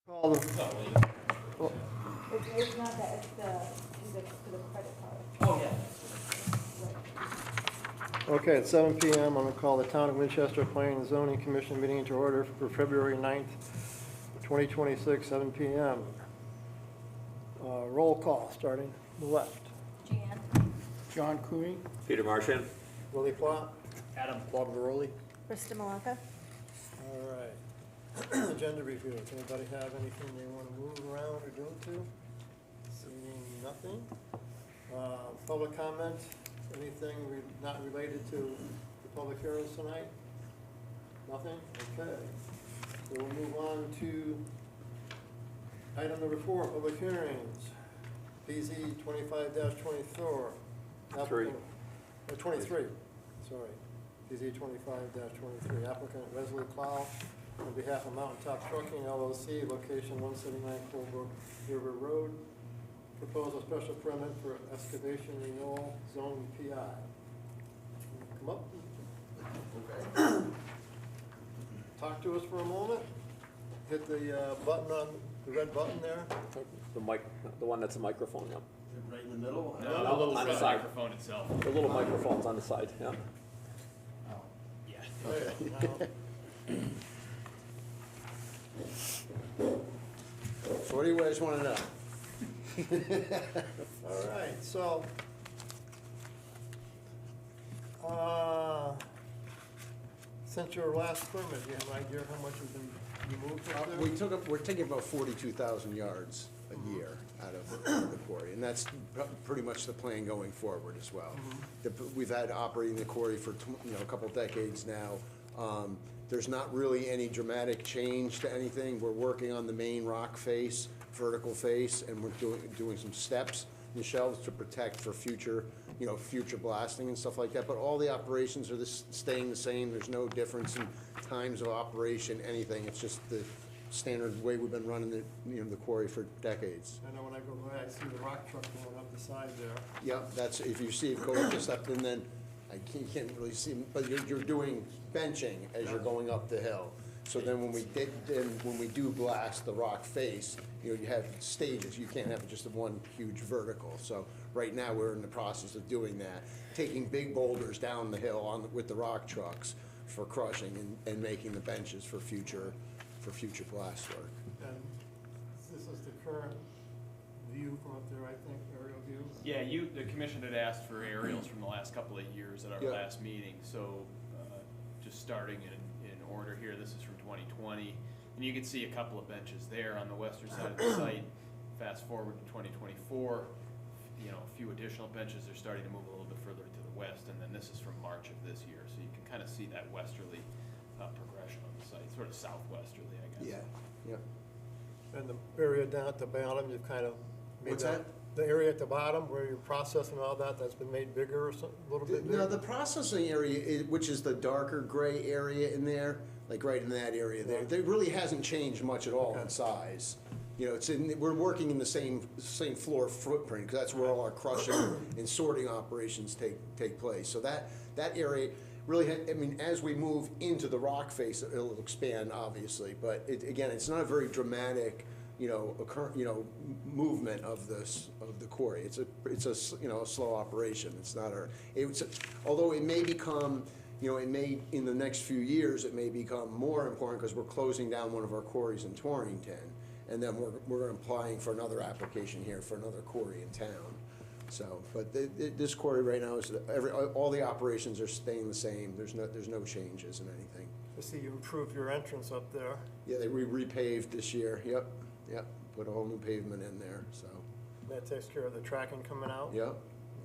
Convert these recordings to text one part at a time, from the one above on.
Call the, It's not that, it's to the credit card. Oh, yeah. okay, at 7 PM, I'm gonna call the Town of Winchester Planning and Zoning Commission meeting to order for February 9th, 2026, 7 PM. Roll call, starting the left. Jan? John Cooney, Peter Marchand. Willie Plot? Adam Quagliaroli. Krista Malaka? All right. Agenda review, does anybody have anything they want to move around or do to? Seeing nothing. Public comment, anything not related to the public hearings tonight? Nothing? Okay. So we'll move on to item number 4, public hearings. BZ 25-24. Three. 23, sorry. BZ 25-23, applicant Wesley Plow on behalf of Mountaintop Trucking LLC, location 179 Colebrook River Road. Propose a special permit for excavation renewal zone PI. Come up. Talk to us for a moment. Hit the button on, the red button there. The mic, the one that's a microphone, yeah. Right in the middle? No, No, on the red side. microphone itself. The little microphone's on the side, yeah. Yeah. Okay. So what do you guys want to know? All right, so, since your last permit, you have an idea how much has been removed up there? We're taking about 42,000 yards a year out of the quarry, and that's pretty much the plan going forward as well. We've had operating the quarry for, a couple decades now. There's not really any dramatic change to anything. We're working on the main rock face, vertical face, and we're doing some steps in the shelves to protect for future, future blasting and stuff like that. But all the operations are staying the same. There's no difference in times of operation, anything. It's just the standard way we've been running the quarry for decades. I know when I go by, I see the rock truck going up the side there. Yep, that's, if you see it go up just up, and then, can't really see, but you're doing benching as you're going up the hill. So then when we do blast the rock face, you have stages, you can't have just one huge vertical. So right now, we're in the process of doing that, taking big boulders down the hill with the rock trucks for crushing and making the benches for future blast work. And this is the current view from up there, I think, aerial view. Yeah, the commission had asked for aerials from the last couple of years at our Yeah. last meeting, so just starting in order here, this is from 2020. And you can see a couple of benches there on the western side of the site. Fast forward to 2024, a few additional benches are starting to move a little bit further to the west, and then this is from March of this year. So you can kind of see that westerly progression on the site, sort of southwesterly, I guess. Yeah, yep. And the area down at the bottom, you've kind of made What's that? The area at the bottom where you're processing all that, that's been made bigger or something, a little bit bigger? No, the processing area, which is the darker gray area in there, like right in that area there, there really hasn't changed much at all in size. We're working in the same floor footprint, because that's where all our crushing and sorting operations take place. So that area really, as we move into the rock face, it'll expand, obviously, but again, it's not a very dramatic, movement of the quarry. It's a slow operation. It's not although it may become, in the next few years, it may become more important because we're closing down one of our quarries in Torrington, and then we're applying for another application here for another quarry in town. So, but this quarry right now is all the operations are staying the same. There's no changes in anything. I see you improved your entrance up there. Yeah, we repaved this year. Yep. Put a whole new pavement in there. So. That takes care of the tracking coming out? Yep.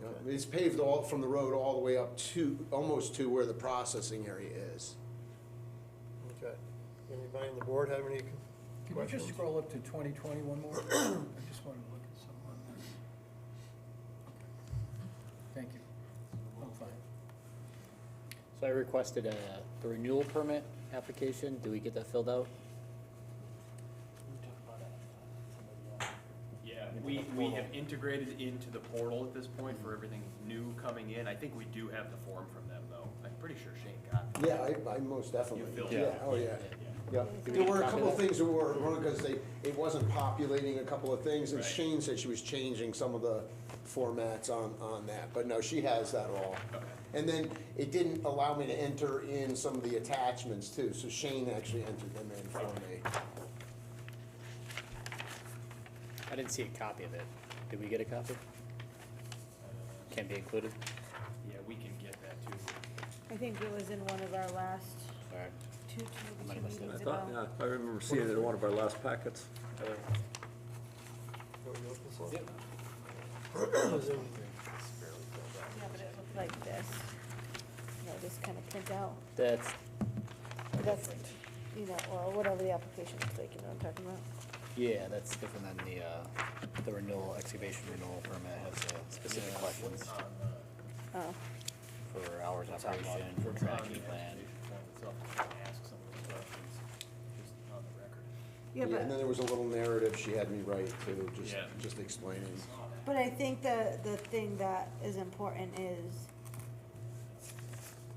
Okay. It's paved all from the road all the way up to almost to where the processing area is. Okay. Anybody on the board have any Can you questions? just scroll up to 2020 one more? I just wanted to look at something on that. Thank you. I'm fine. So I requested a renewal permit application. Do we get that filled out? Yeah, we have integrated into the portal at this point for everything new coming in. I think we do have the form from them, though. I'm pretty sure Shane got it. Yeah, I most definitely. You filled Yeah. it out. Oh yeah. Yeah. There were a couple of things that were wrong because it wasn't populating a couple of things, and Right. Shane said she was changing some of the formats on that, but no, she has that all. Okay. And then it didn't allow me to enter in some of the attachments too, so Shane actually entered them in for me. I didn't see a copy of it. Did we get a copy? Can be included? Yeah, we can get that too. I think it was in one of our last All right. two Might have missed it. I meetings thought, ago. yeah, I remember seeing it in one of our last packets. Go to this one? Yep. Zoom. Yeah, but it looked like this. You know, this kind of print out. That's That's, you know, or whatever the application looks like, you know what I'm talking about? Yeah, that's different than the renewal, excavation renewal permit has specific questions Oh, for hours of operation, for tracking plan. Ask some of the questions, just on the record. yeah, And then but, there was a little narrative she had me write too, Yeah. just explaining. but I think the thing that is important is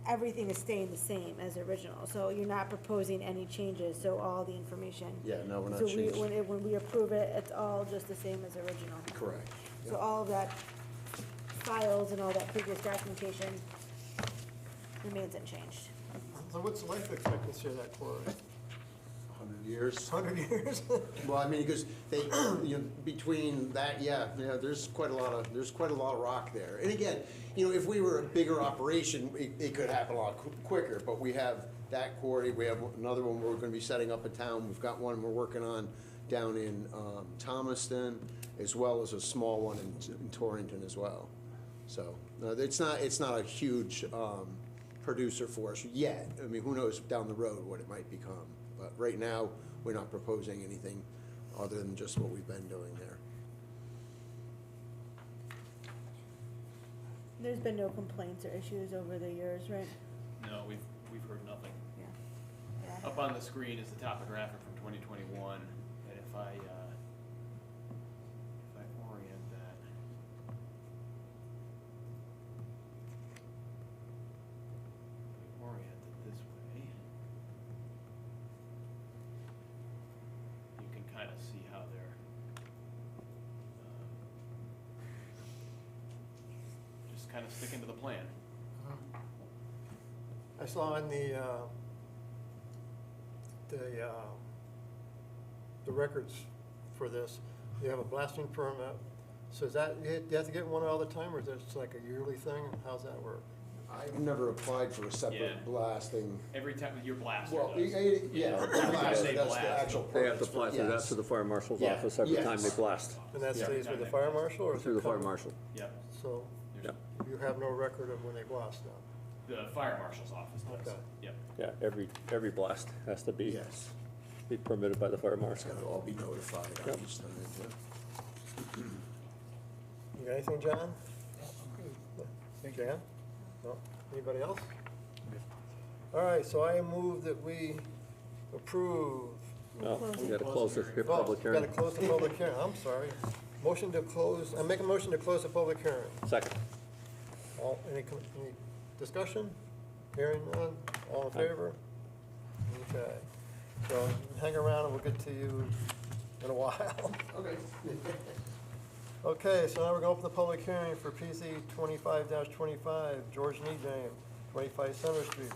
everything is staying the same as original, so you're not proposing any changes, so all the information. Yeah, no, we're not So changing. when we approve it, it's all just the same as original. Correct. So all of that files and all that previous documentation remains unchanged. So what's the life expectancy of that quarry? 100 years. 100 years? Well, I mean, because they, you know, between that, yeah, there's quite a lot of rock there. And again, you know, if we were a bigger operation, it could happen a lot quicker, but we have that quarry, we have another one we're gonna be setting up in town, we've got one we're working on down in, Thomaston, as well as a small one in Torrington as well. So, no, it's not a huge, producer for us yet. I mean, who knows down the road what it might become. But right now, we're not proposing anything other than just what we've been doing there. There's been no complaints or issues over the years, right? No, we've heard nothing. Yeah. Up on the screen is the topographic from 2021, and if I orient that. Orient it this way. You can kind of see how they're just kind of sticking to the plan. I saw in the records for this, you have a blasting permit. So is that, you have to get one all the time, or is that like a yearly thing? How's that work? I've never applied for a Yeah. separate blasting. Every time your blaster Well, does. yeah, Every time blaster, they that's blast. the actual They have to permits, apply through that yes. to the fire marshal's Yeah, office every time yes. they blast, And that Yeah. stays with the fire marshal, or is it through the fire come- marshal. Yep. So Yeah, you have no record of when they blast now? The fire marshal's office does. Okay. Yep. yeah, every blast has to be, Yes, be permitted by the fire it's marshal. gotta all be notified Yep. each time, yeah. You got anything, John? Thank you. Jan? No? Anybody else? All right, so I move that we approve. No, Close we it. gotta close this here Oh, public Gotta hearing. close the public hearing, I'm sorry. Motion to close, I make a motion to close the public hearing. Second. Any discussion? Hearing none, all in favor? Okay, so hang around and we'll get to you in a while. Okay. Okay, so now we're going to open the public hearing for PC 25-25, George Needham, 25 Center Street.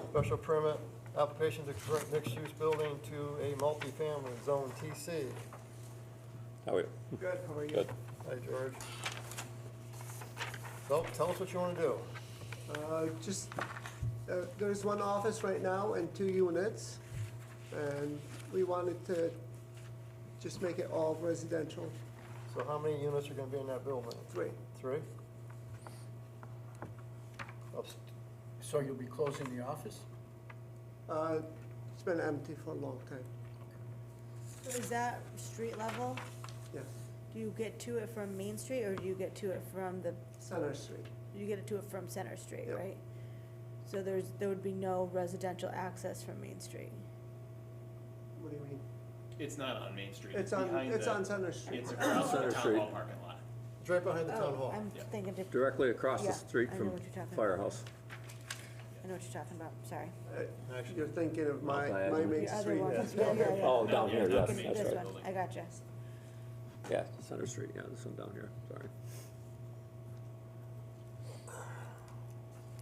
Special permit, application to convert mixed-use building to a multifamily, Zone TC. How are you? Good, how are you? Good. Hi, George. So, tell us what you want to do. There's one office right now and 2 units, and we wanted to just make it all residential, So how many units are going to be in that building? 3. 3? Ups- So you'll be closing the office? It's been empty for a long time, So is that street level? yes, Do you get to it from Main Street, or do you get to it from Center Street. you get to it from Center Street, Yep. right? So there would be no residential access from Main Street. What do you mean? It's not on Main Street. It's on behind the- Center Street. It's across from Center the town Street. hall parking lot. It's right behind the town Oh, hall. I'm Yeah. thinking different. Directly across Yeah, the street I know from what you're talking about. firehouse. I know what you're talking about, sorry. Actually, You're thinking of my Diagonal. main Your other street. one, yes. yeah, yeah, yeah. Oh, down here, yes, Thinking that's This right. one, I gotcha. Yeah, Center Street, yeah, this one down here, sorry. I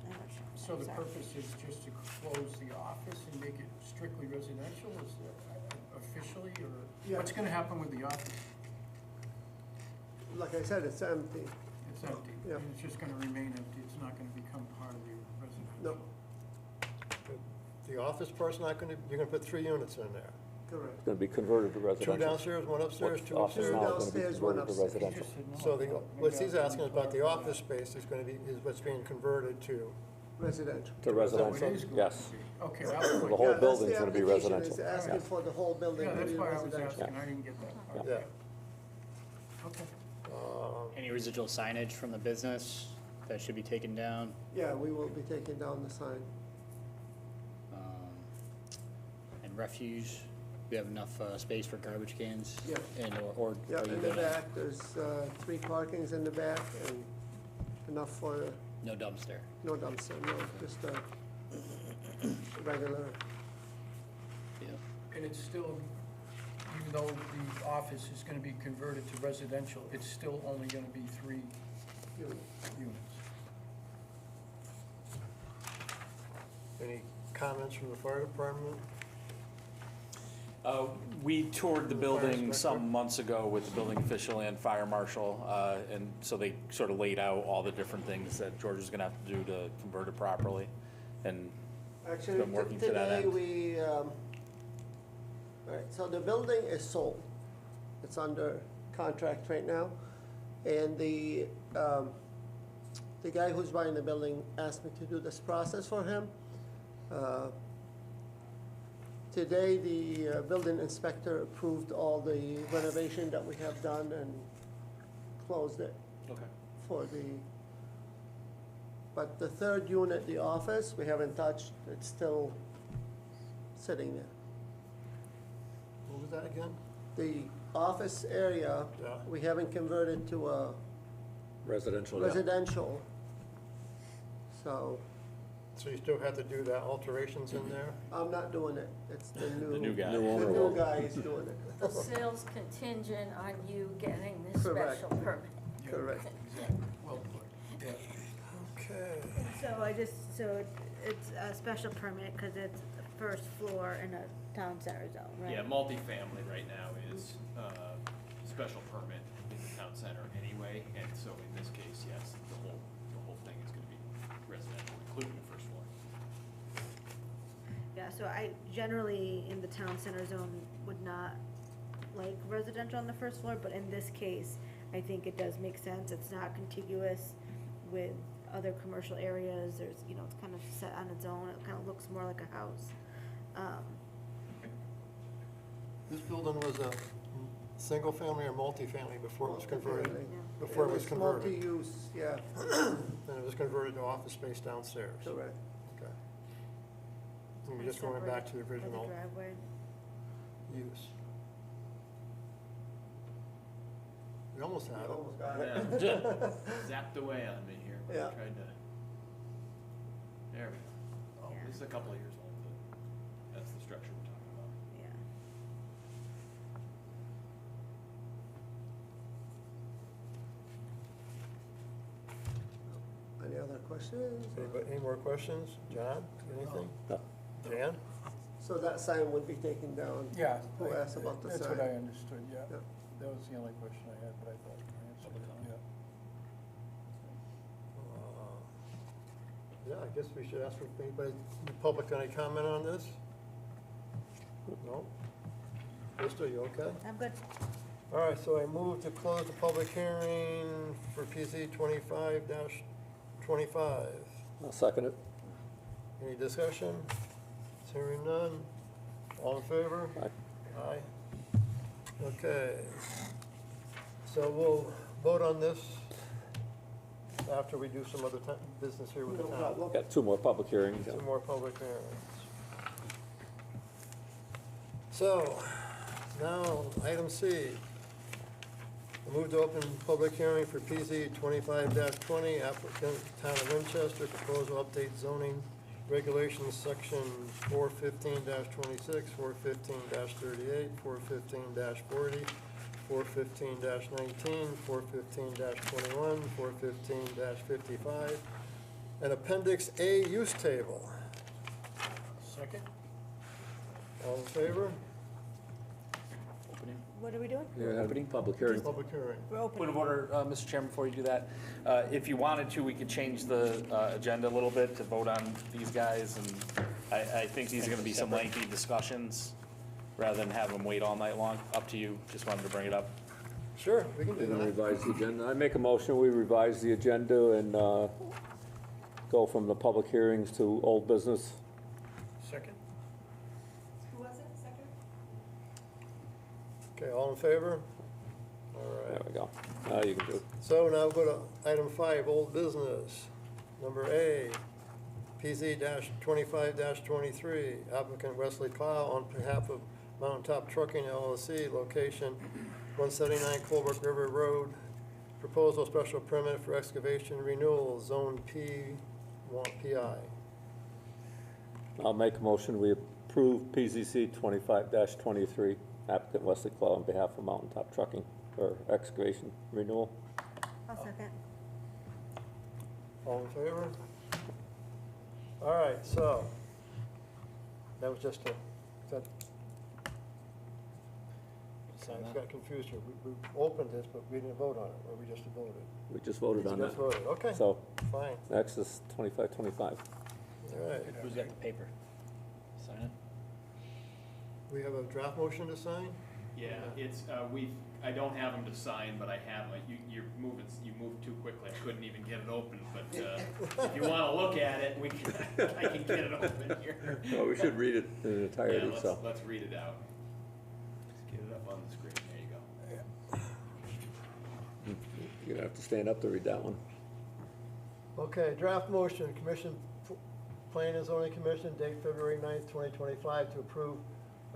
know what you're So the sorry. purpose is just to close the office and make it strictly residential, is that officially, or Yeah. what's gonna happen with the office? Like I said, it's empty. It's empty, Yeah. and it's just gonna remain empty, it's not gonna become part of the residential? the office part's not gonna, you're gonna put 3 units in there. Correct. It's gonna be converted to 2 residential. downstairs, 1 upstairs, What's 2 office upstairs. now is gonna be Downstairs, one converted to upstairs. residential. Just said no. So what he's Maybe I asking is didn't about the clarify. office space is gonna be, is what's being converted to. Residential. To Oh, it residential, is going yes. to be. Okay, The I'll whole wait. Yeah, that's building's the gonna be application, residential. is asking Yeah. for the whole building Yeah, to that's be why I was residential. asking, I didn't get that part. Yeah. Okay. Any residual signage from the business that should be taken down? Yeah, we will be taking down the sign. And refuse, we have enough space for garbage cans? Yeah. And, or Yeah, are you in the gonna- back, there's 3 parkings in the back and enough for, No dumpster? no dumpster, no, just a regular. Yeah. And it's still, even though the office is gonna be converted to residential, it's still only gonna be 3 unit. units. Any comments from the fire department? We toured the Fire building inspector? some months ago with the building official and fire marshal, and so they sort of laid out all the different things that George is gonna have to do to convert it properly. And Actually, been working to that today end. we, all right, so the building is sold. It's under contract right now. And the guy who's buying the building asked me to do this process for him. Today, the building inspector approved all the renovation that we have done and closed it Okay. for but the 3rd unit, the office, we haven't touched, it's still sitting there. What was that again? The office area, Yeah. we haven't converted to a Residential, yeah. residential. So, So you still have to do that alterations in there? I'm not doing it, it's the new new guy. New the owner new will. guy is doing it. The sale's contingent on you getting the Correct. special permit. Yeah, Correct. Exactly, well put, yeah. Okay. So it's a special permit, cause it's the first floor in a town center zone, right? Yeah, multifamily right now is, special permit in the town center anyway, and so in this case, yes, the whole thing is gonna be residential, including the first floor. Yeah, so I generally, in the town center zone, would not like residential on the first floor, but in this case, I think it does make sense, it's not contiguous with other commercial areas, there's, it's kind of set on its own, it kind of looks more like a house. This building was a single family or multifamily before it was converted? Multifamily. Yeah. Before it was converted? Multi-use, yeah, Then it was converted to office space downstairs? correct. Okay. And you're just going back to the For original the driveway. use. We almost had it. Almost got it. Yeah. Zapped away on me here, when I Yeah. tried to, there we go. Oh, Yeah. this is a couple of years old, but that's the structure we're talking about. Yeah. Any other questions? Any more questions? John, anything? No. Dan? So that sign would be taken down? Yeah. Who asked about the That's sign? what I understood, yeah. Yep. That was the only question I had, but I thought I answered it, yeah. Yeah, I guess we should ask for anybody, the public, any comment on this? No? Krista, you okay? I'm good. All right, so I move to close the public hearing for PZ 25-25. I'll second it. Any discussion? Hearing none. All in favor? Aye. Aye. Okay. So we'll vote on this after we do some other business here with the No town. problem. Got 2 more public hearings. yeah. Two more public hearings. So, now, item C. I move to open public hearing for PZ 25-20, applicant Town of Winchester, proposal update zoning regulations, section 415-26, 415-38, 415-40, 415-19, 415-21, 415-55, and Appendix A use table. Second? All in favor? Opening. What are we doing? Yeah, Opening. public hearing. Public hearing. We're Point opening. of order, Mr. Chairman, before you do that, if you wanted to, we could change the agenda a little bit to vote on these guys, and I think these are gonna be some lengthy discussions, rather than have them wait all night long. Up to you, just wanted to bring it up. Sure, we can do We're gonna that. revise the agenda. I make a motion, we revise the agenda and go from the public hearings to old business. Second? Who was it, second? Okay, all in favor? All There right. we go. Now you can do it. So now go to item 5, old business. Number A, PZ-25-23, applicant Wesley Clow on behalf of Mountain Top Trucking LLC, location 179 Colebrook River Road. Proposal special permit for excavation renewal, Zone PI. I'll make a motion, we approve PZC 25-23, applicant Wesley Clow on behalf of Mountain Top Trucking for excavation renewal. I'll second. All in favor? All right, so, that was just a, that, I got confused here. We opened this, but we didn't vote on it, or we just voted? We just voted on We just that. voted, okay, So, fine, next is 25-25. all right. Who's got the paper? Sign it? We have a draft motion to sign? Yeah, it's, I don't have them to sign, but I have, you moved too quickly, I couldn't even get it open, but, if you wanna look at it, I can get it open here. Well, we should read it in entirety, Yeah, so. let's read it out. Let's get it up on the screen, there you go. You're gonna have to stand up to read that one. Okay, draft motion, Planning and Zoning Commission, date February 9th, 2025, to approve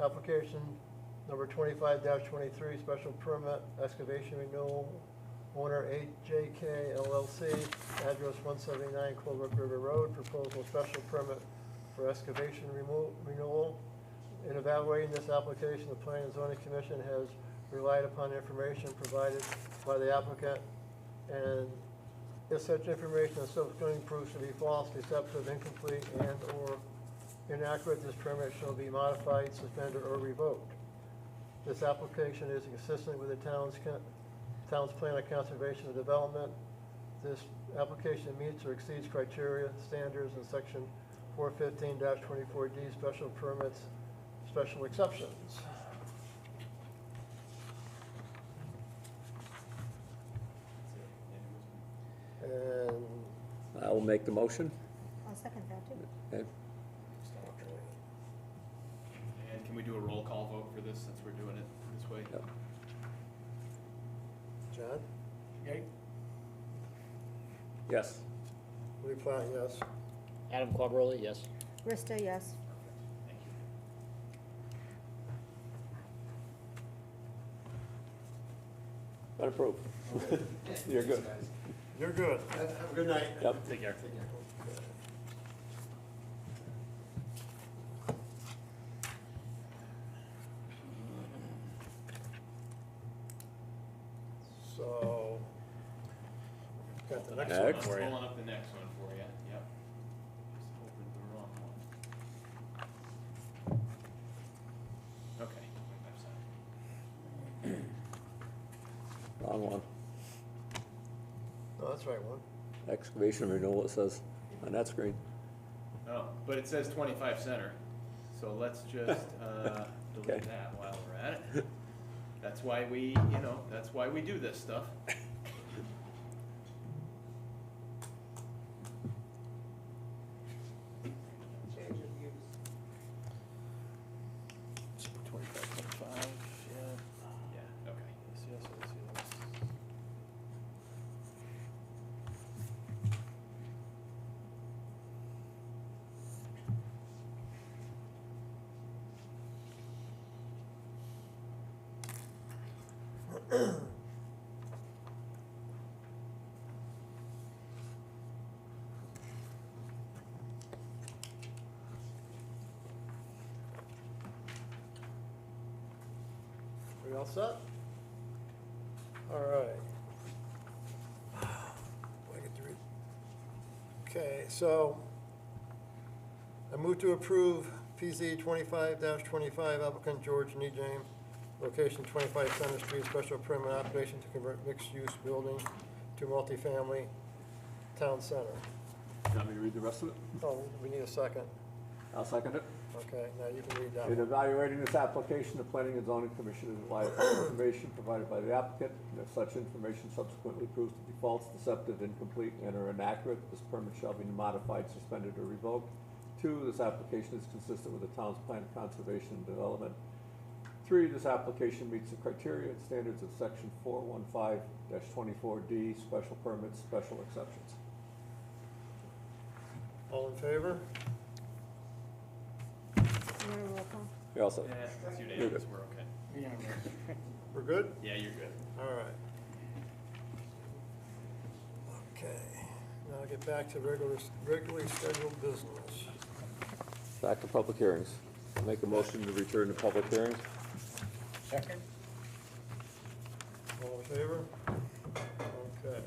application number 25-23, special permit excavation renewal, owner 8JK LLC, address 179 Colebrook River Road, proposal special permit for excavation renewal. In evaluating this application, the Planning and Zoning Commission has relied upon information provided by the applicant, and if such information is subsequently proves to be false, deceptive, incomplete, and/or inaccurate, this permit shall be modified, suspended, or revoked. This application is consistent with the town's plan of conservation and development. This application meets or exceeds criteria, standards in section 415-24D, special permits, special exceptions. And I will make the motion. I'll second that too. Okay. And can we do a roll call vote for this, since we're doing it this way? Yep. John, Yay? Yes. Lee Platt, yes. Adam Quadrolli, yes. Rista, yes. Thank you. Been approved. You're good. You're good. Have a good night. Yep. Take care. So, got the next Next. one. I'm For you. pulling up the next one for you, yep. Just opened the wrong one. Okay. Wrong one. No, that's the right one. Excavation renewal, it says on that screen. Oh, but it says 25 center, so let's just Okay. delete that while we're at it. That's why we, that's why we do this stuff. Yeah, okay. We all set? All right. I get to read. Okay, so I move to approve PZ 25-25 applicant George Nejam, location 25 Center Street, special permit application to convert mixed-use building to multifamily town center. Want me to read the rest of it? Oh, we need a second. I'll second it. Okay, now you can read that In one. evaluating this application, the Planning and Zoning Commission is relied upon information provided by the applicant, and if such information subsequently proves to be false, deceptive, incomplete, and or inaccurate, this permit shall be modified, suspended, or revoked. 2, this application is consistent with the town's plan of conservation and development. 3, this application meets the criteria and standards of section 415-24D, special permits, special exceptions. All in favor? You want a roll call? You also, Yeah, it's You're unanimous, good. we're okay. Yeah. We're good? Yeah, you're good. All right. Okay, now get back to regularly scheduled business. back to public hearings. I'll make a motion to return to public hearings. Second? All in favor? Okay.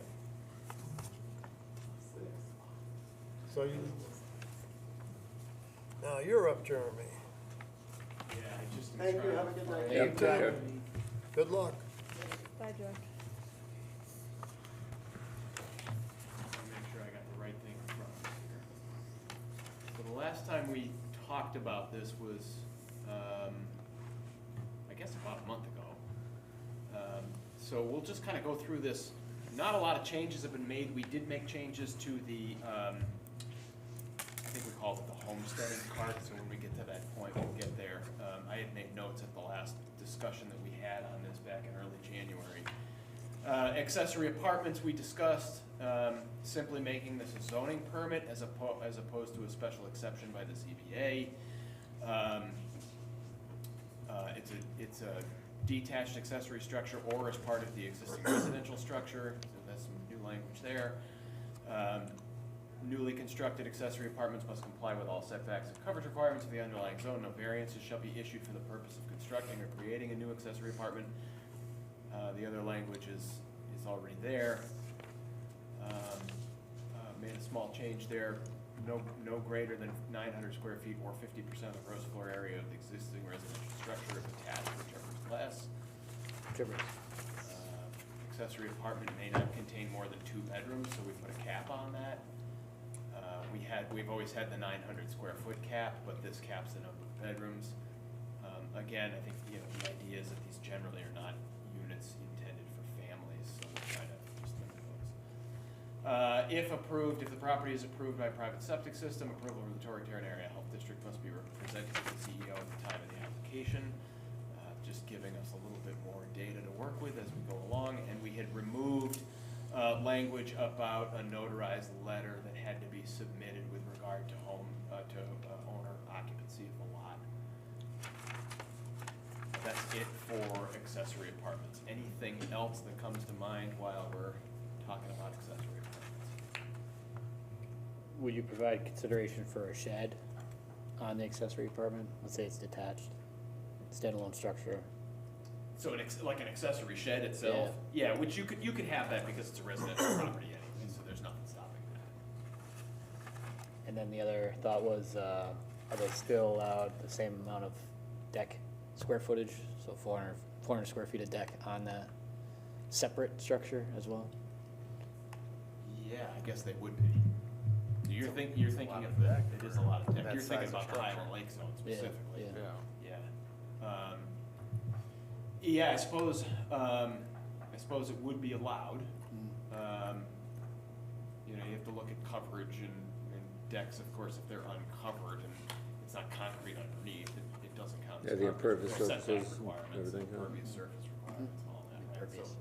So you, now you're up, Jeremy. Yeah, I just. Thank you, have a good night. Yep, take care. Good luck. Bye, George. I'll make sure I got the right thing in front of me here. So the last time we talked about this was, I guess about a month ago. So we'll just kind of go through this. Not a lot of changes have been made. We did make changes to the, I think we called it the homesteading part, so when we get to that point, we'll get there. I had made notes at the last discussion that we had on this back in early January. Accessory apartments we discussed, simply making this a zoning permit as opposed to a special exception by the ZBA. It's a detached accessory structure or as part of the existing residential structure, so that's some new language there. Newly constructed accessory apartments must comply with all setbacks and coverage requirements of the underlying zone. No variances shall be issued for the purpose of constructing or creating a new accessory apartment. The other language is already there. Made a small change there. No greater than 900 square feet or 50% of the gross floor area of the existing residential structure if attached, whichever is less. Accessory apartment may not contain more than 2 bedrooms, so we put a cap on that. We've always had the 900 square foot cap, but this caps the number of bedrooms. Again, I think, the idea is that these generally are not units intended for families, so we'll try to just limit those. If approved, if the property is approved by a private septic system, approval of the Torrey-Tarrant Area Health District must be presented to the CEO at the time of the application, just giving us a little bit more data to work with as we go along. And we had removed language about a notarized letter that had to be submitted with regard to owner occupancy of the lot. That's it for accessory apartments. Anything else that comes to mind while we're talking about accessory apartments? Would you provide consideration for a shed on the accessory apartment? Let's say it's detached, standalone structure. So like an accessory shed itself? Yeah, which you could have that because it's a residential property anyway, so there's nothing stopping that. And then the other thought was, are they still allowed the same amount of deck square footage? So 400 square feet of deck on the separate structure as well? Yeah, I guess they would be. So you're thinking of the, it is a lot of deck. You're thinking about the Highland Lake Zone specifically. Yeah. Yeah. Yeah, I suppose it would be allowed. You have to look at coverage and decks, of course, if they're uncovered and it's not concrete underneath, it doesn't count as Yeah, the coverage. impervious There's setback surfaces and requirements, everything, yeah. impervious surface requirements, and all that, right? So Impervious.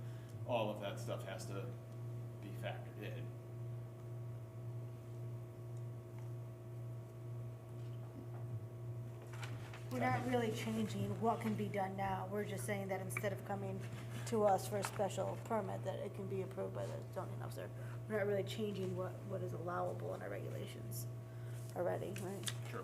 all of that stuff has to be factored in. We're not really changing what can be done now. We're just saying that instead of coming to us for a special permit, that it can be approved by the zoning officer. We're not really changing what is allowable in our regulations already, right? Sure.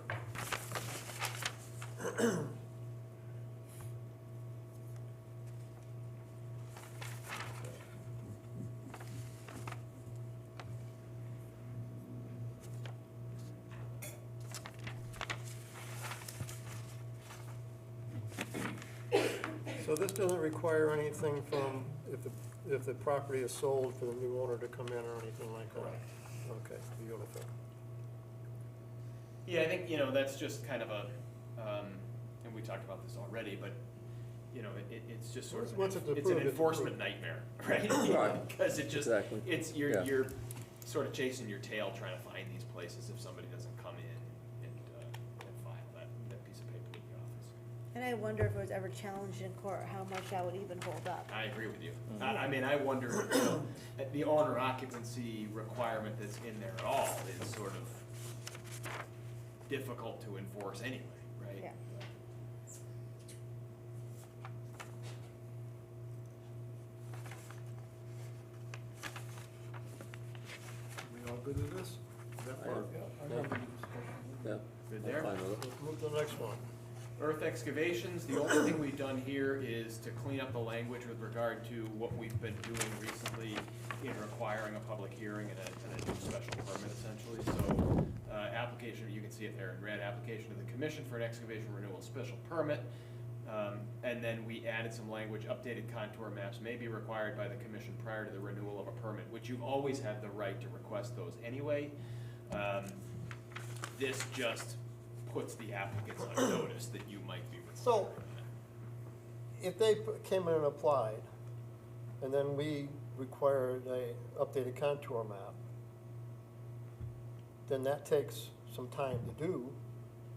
So this doesn't require anything from, if the property is sold, for the new owner to come in or anything like that? Okay, beautiful. Yeah, I think, you know, that's just kind of a, and we talked about this already, but, you know, it's just sort of, Once it's it's an approved, it's enforcement approved. nightmare, right? Right. Because it just, Exactly. it's, Yeah. you're sort of chasing your tail trying to find these places if somebody doesn't come in and file that piece of paper with the office. And I wonder if it was ever challenged in court, how much that would even hold up. I agree with you. I mean, I wonder, you know, the owner occupancy requirement that's in there at all is sort of difficult to enforce anyway, right? Yeah. We all good with this? That part? Yeah, I remember the discussion. Yeah. Good there? I'm fine with it. Let's move to the next one. Earth excavations, the only thing we've done here is to clean up the language with regard to what we've been doing recently in requiring a public hearing and a new special permit essentially. So, application, you can see it there in red, application to the commission for an excavation renewal special permit. And then we added some language, updated contour maps may be required by the commission prior to the renewal of a permit, which you always have the right to request those anyway. This just puts the applicants on notice that you might be So- requiring that. If they came in and applied, and then we required a updated contour map, then that takes some time to do.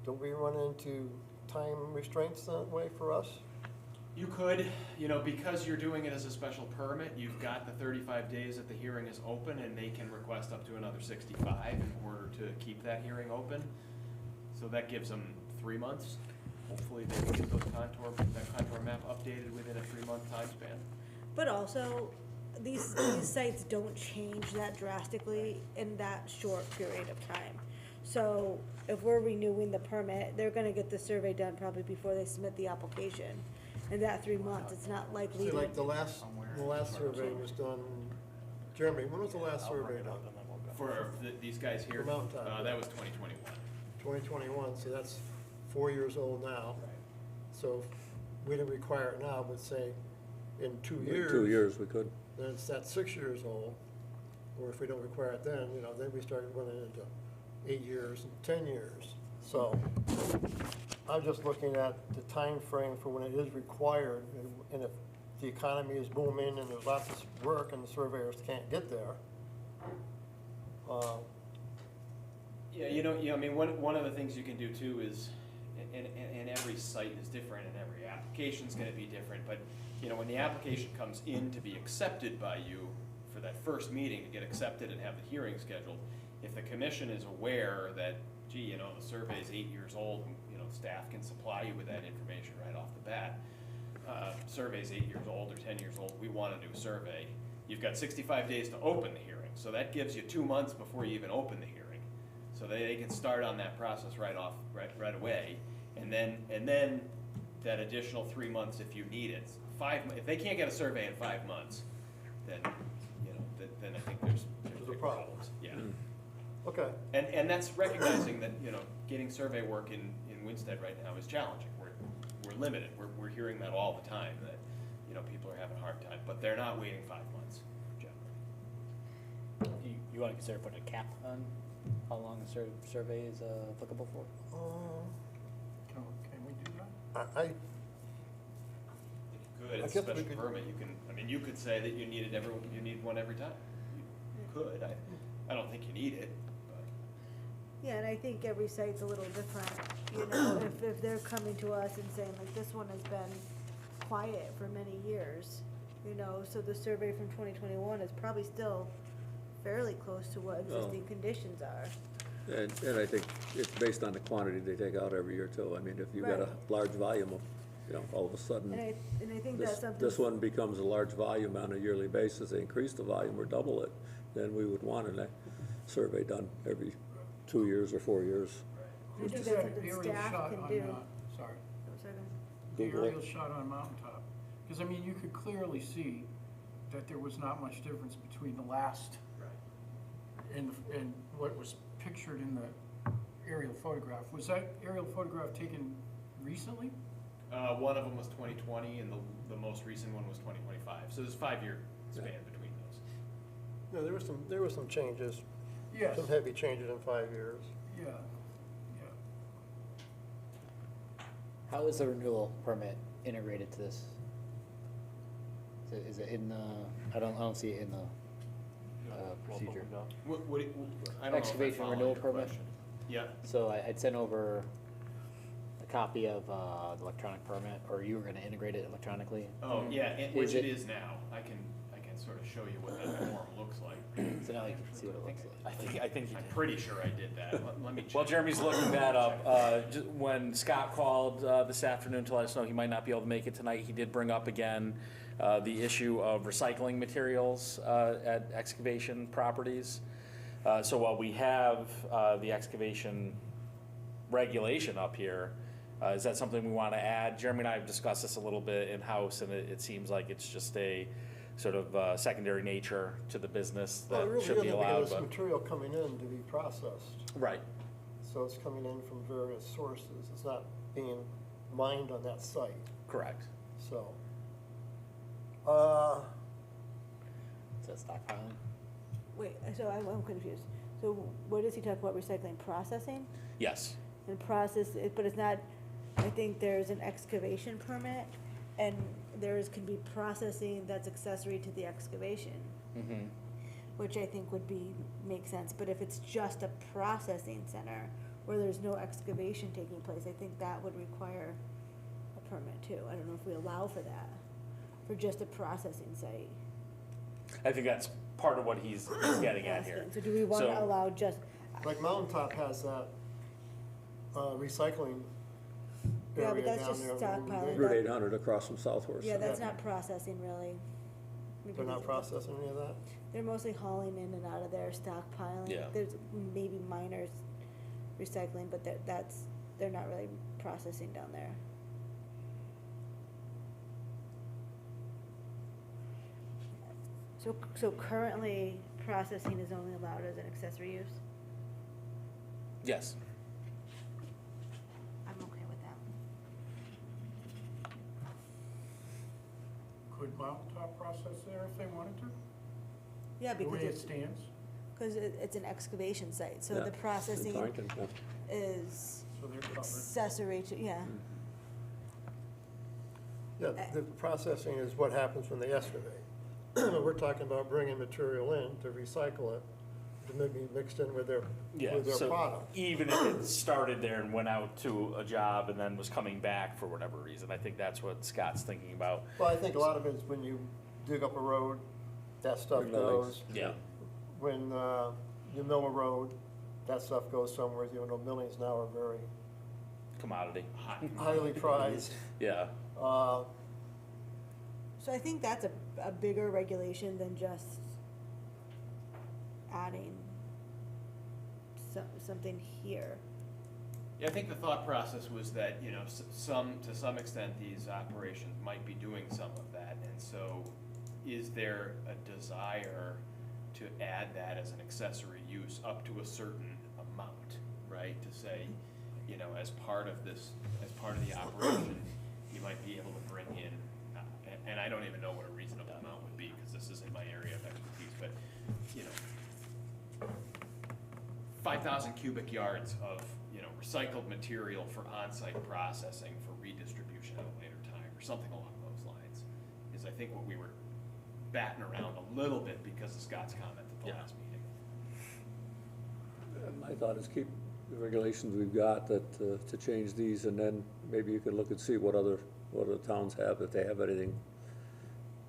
Don't we run into time restraints that way for us? You could, you know, because you're doing it as a special permit, you've got the 35 days that the hearing is open, and they can request up to another 65 in order to keep that hearing open. So that gives them 3 months. Hopefully they can get that contour map updated within a 3-month time span. But also, these sites don't change that drastically in that short period of time. So if we're renewing the permit, they're gonna get the survey done probably before they submit the application. In that 3 months, it's not likely See, to. like the last survey was done, Jeremy, when was the last survey done? For these guys here, For Mountain Top. that was 2021. 2021, so that's 4 years old now. So if we didn't require it now, but say in 2 years. 2 years, we could. Then it's that 6 years old, or if we don't require it then, you know, then we start running into 8 years and 10 years. So I'm just looking at the time frame for when it is required, and if the economy is booming and there's lots of work and the surveyors can't get there. Yeah, I mean, one of the things you can do too is, and every site is different and every application's gonna be different, but, you know, when the application comes in to be accepted by you for that first meeting, to get accepted and have the hearing scheduled, if the commission is aware that, gee, you know, the survey's 8 years old, and, you know, staff can supply you with that information right off the bat. Survey's 8 years old or 10 years old, we want a new survey. You've got 65 days to open the hearing, so that gives you 2 months before you even open the hearing. So they can start on that process right away, and then that additional 3 months if you need it. If they can't get a survey in 5 months, then, you know, then I think there's There's a big problem. problems. Yeah. Okay, And that's recognizing that, you know, getting survey work in Winstead right now is challenging. We're limited. We're hearing that all the time, that, you know, people are having a hard time, but they're not waiting 5 months generally. You want to consider putting a cap on how long the survey is applicable for? Can we do that? I, If you could, I it's a guess we special could- permit, you could say that you need one every time. You could, I don't think you need it, but. Yeah, and I think every site's a little different, you know, if they're coming to us and saying, like, this one has been quiet for many years, you know, so the survey from 2021 is probably still fairly close to what existing conditions are. And I think it's based on the quantity they take out every year too. I mean, if you've got a Right. large volume of, you know, all of a sudden, And I think that's something. this one becomes a large volume on a yearly basis, they increase the volume or double it, then we would want a survey done every 2 years or 4 years. I think Just that's that something aerial staff shot can on, do. Sorry, Oh, sorry, go ahead. the Google it. aerial shot on Mountaintop, because I mean, you could clearly see that there was not much difference between the last and what was pictured in the aerial photograph. Was that aerial photograph taken recently? One of them was 2020, and the most recent one was 2025. So there's a 5-year span between those. No, there were some changes, Yes, some heavy changes in 5 years. yeah, yeah. How is the renewal permit integrated to this? Is it in the, I don't see it in the procedure. I don't know if I'm Excavation following renewal your permit? question. Yeah. So I'd sent over a copy of the electronic permit, or you were gonna integrate it electronically? Oh, yeah, Is which it it- is now. I can sort of show you what that form looks like. So now you can see what it looks like. I think he I'm did. pretty sure I did that. Let me check. While Jeremy's looking that up, when Scott called this afternoon to let us know he might not be able to make it tonight, he did bring up again the issue of recycling materials at excavation properties. So while we have the excavation regulation up here, is that something we want to add? Jeremy and I have discussed this a little bit in-house, and it seems like it's just a sort of secondary nature to the business Well, it that really should be isn't, allowed, because it's but. material coming in to be processed. Right. So it's coming in from various sources. It's not being mined on that site, Correct. so. Is that stockpiling? Wait, so I'm confused. So what does he talk about recycling processing? Yes. And but it's not, I think there's an excavation permit, and can be processing that's accessory to the excavation, Mm-hmm. which I think make sense, but if it's just a processing center where there's no excavation taking place, I think that would require a permit too. I don't know if we allow for that, for just a processing site. I think that's part of what he's getting at here. So do we wanna So- allow just, Like Mountaintop has that recycling Yeah, but area that's down just there. stockpiling. Route 800 across from Southworth. yeah, that's not processing really. Maybe They're not there's a- processing any of that? They're mostly hauling in and out of there, stockpiling. Yeah. There's maybe minor recycling, but they're not really processing down there. So currently, processing is only allowed as an accessory use? Yes. I'm okay with that. Could Mountaintop process there if they wanted to? Yeah, The way because it stands? it's an excavation site, so Yeah, the in processing Torrington, yeah. is So they're covered. accessory to, yeah. Yeah, the processing is what happens when they excavate. We're talking about bringing material in to recycle it, to maybe mixed in with their Yeah, so product. even if it started there and went out to a job and then was coming back for whatever reason, I think that's what Scott's thinking about. Well, I think a lot of it is when you dig up a road, that stuff Bring the legs. goes. Yeah. When you mill a road, that stuff goes somewhere. You know, millings now are very Commodity. highly prized. Yeah. So I think that's a bigger regulation than just adding something here. Yeah, I think the thought process was that, you know, to some extent, these operations might be doing some of that. And so is there a desire to add that as an accessory use up to a certain amount, right? To say, you know, as part of the operation, you might be able to bring in, and I don't even know what a reasonable amount would be, because this isn't my area of expertise, but, you know, 5,000 cubic yards of, you know, recycled material for on-site processing for redistribution at a later time, or something along those lines, is I think what we were batting around a little bit because of Scott's comment at the Yeah. last meeting. My thought is keep the regulations we've got to change these, and then maybe you can look and see what other towns have, if they have anything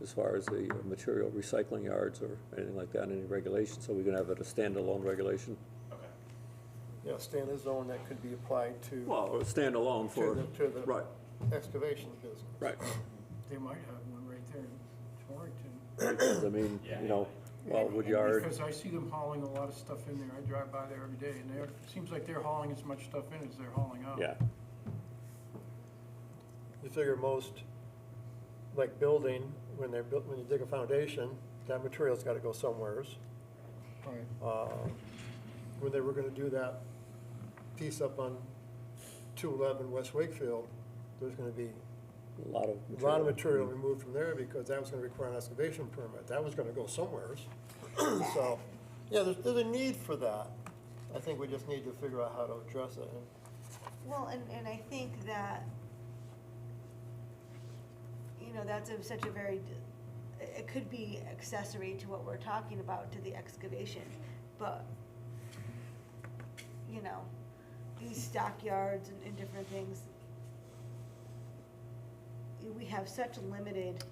as far as the material recycling yards or anything like that, any regulation, so we can have it a standalone regulation. Okay. Yeah, standard zone that could be applied to. Well, or standalone for, To the right, excavation business. right. They might have one right there in Torrington. Because, I mean, you know, Wildwood Yard, Because I see them hauling a lot of stuff in there. I drive by there every day, and it seems like they're hauling as much stuff in as they're hauling out. yeah. You figure most, like building, when you dig a foundation, that material's gotta go somewheres. Right. When they were gonna do that piece up on 211 West Wakefield, there's gonna be A lot of A lot of material. material removed from there because that was gonna require an excavation permit. That was gonna go somewheres. So, yeah, there's a need for that. I think we just need to figure out how to address it. And Well, and I think that, you know, that's such a very, it could be accessory to what we're talking about, to the excavation, but, you know, these stockyards and different things, we have such limited,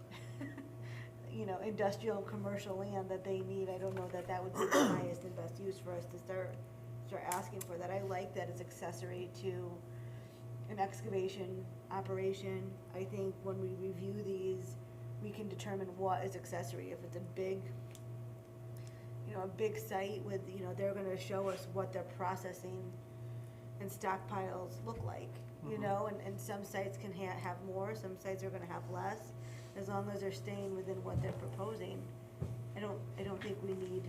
you know, industrial and commercial land that they need. I don't know that that would be the highest and best use for us to start asking for that. I like that it's accessory to an excavation operation. I think when we review these, we can determine what is accessory. If it's a big, you know, a big site with, you know, they're gonna show us what their processing and stockpiles look like, you know, and some sites can have more, some sites are gonna have less, as long as they're staying within what they're proposing. I don't think we need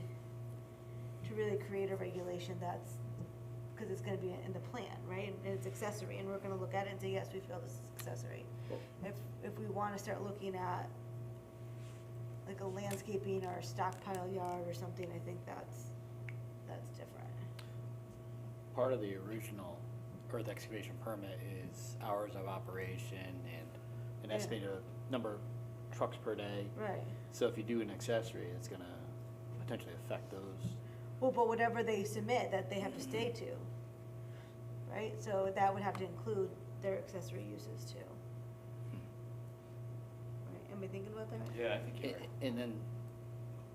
to really create a regulation that's, because it's gonna be in the plan, right? And it's accessory, and we're gonna look at it and say, yes, we feel this is accessory. If we wanna start looking at like a landscaping or a stockpile yard or something, I think that's different. Part of the original earth excavation permit is hours of operation and an Yeah. estimated number of trucks per day. Right. So if you do an accessory, it's gonna potentially affect those. Well, but whatever they submit, that they have to stay to, right? So that would have to include their accessory uses too. Right, am I thinking about that? Yeah, I think you're right. And then,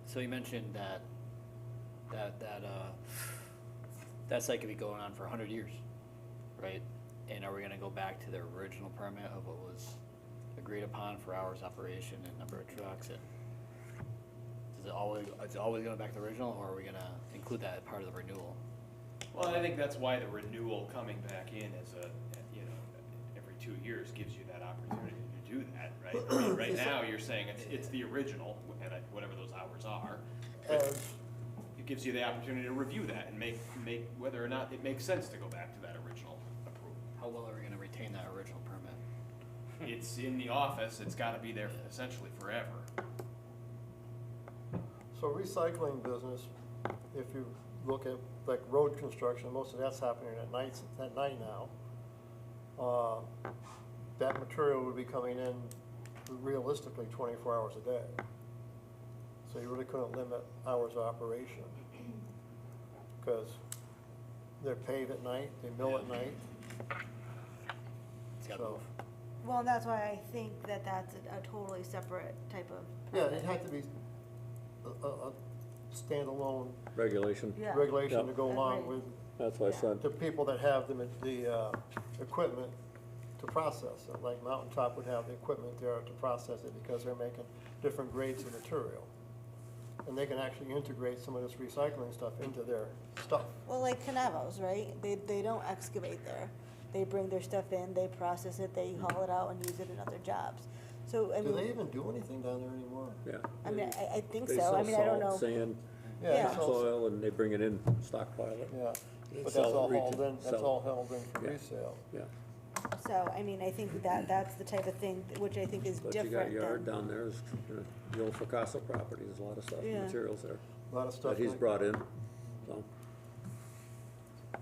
so you mentioned that site could be going on for 100 years, right? And are we gonna go back to the original permit of what was agreed upon for hours operation and number of trucks? And is it always going back to the original, or are we gonna include that as part of the renewal? Well, I think that's why the renewal coming back in as a, you know, every 2 years gives you that opportunity to do that, right? I mean, right now, you're saying it's the original, and whatever those hours are. But it gives you the opportunity to review that and make whether or not it makes sense to go back to that original approval. How well are we gonna retain that original permit? It's in the office, it's gotta be there essentially forever. So recycling business, if you look at like road construction, most of that's happening at night now. That material would be coming in realistically 24 hours a day. So you really couldn't limit hours of operation. Because they're paved at night, they mill at night. It's gotta So, move. Well, and that's why I think that that's a totally separate type of. yeah, it'd have to be a standalone Regulation, Yeah. regulation to Yeah. go along Agreed. with that's what I said. the people that have the equipment to process it. Like Mountaintop would have the equipment there to process it because they're making different grades of material. And they can actually integrate some of this recycling stuff into their stuff. Well, like Canavos, right? They don't excavate there. They bring their stuff in, they process it, they haul it out and use it in other jobs. So, I Do they mean, even do anything down there anymore? Yeah. I mean, I think They so. sell I mean, I don't know. salt, sand, Yeah. so- soil, and they bring it in, stockpile it. Yeah, They but sell that's it all retail, hauled in, that's sell it. all held in for Yeah. resale. Yeah, So, I mean, I think that's the type of thing which I think is but you got different a yard than. down there, is, the old Picasso property, there's a lot of stuff, Yeah. materials there, A lot of stuff. that he's like- brought in, so.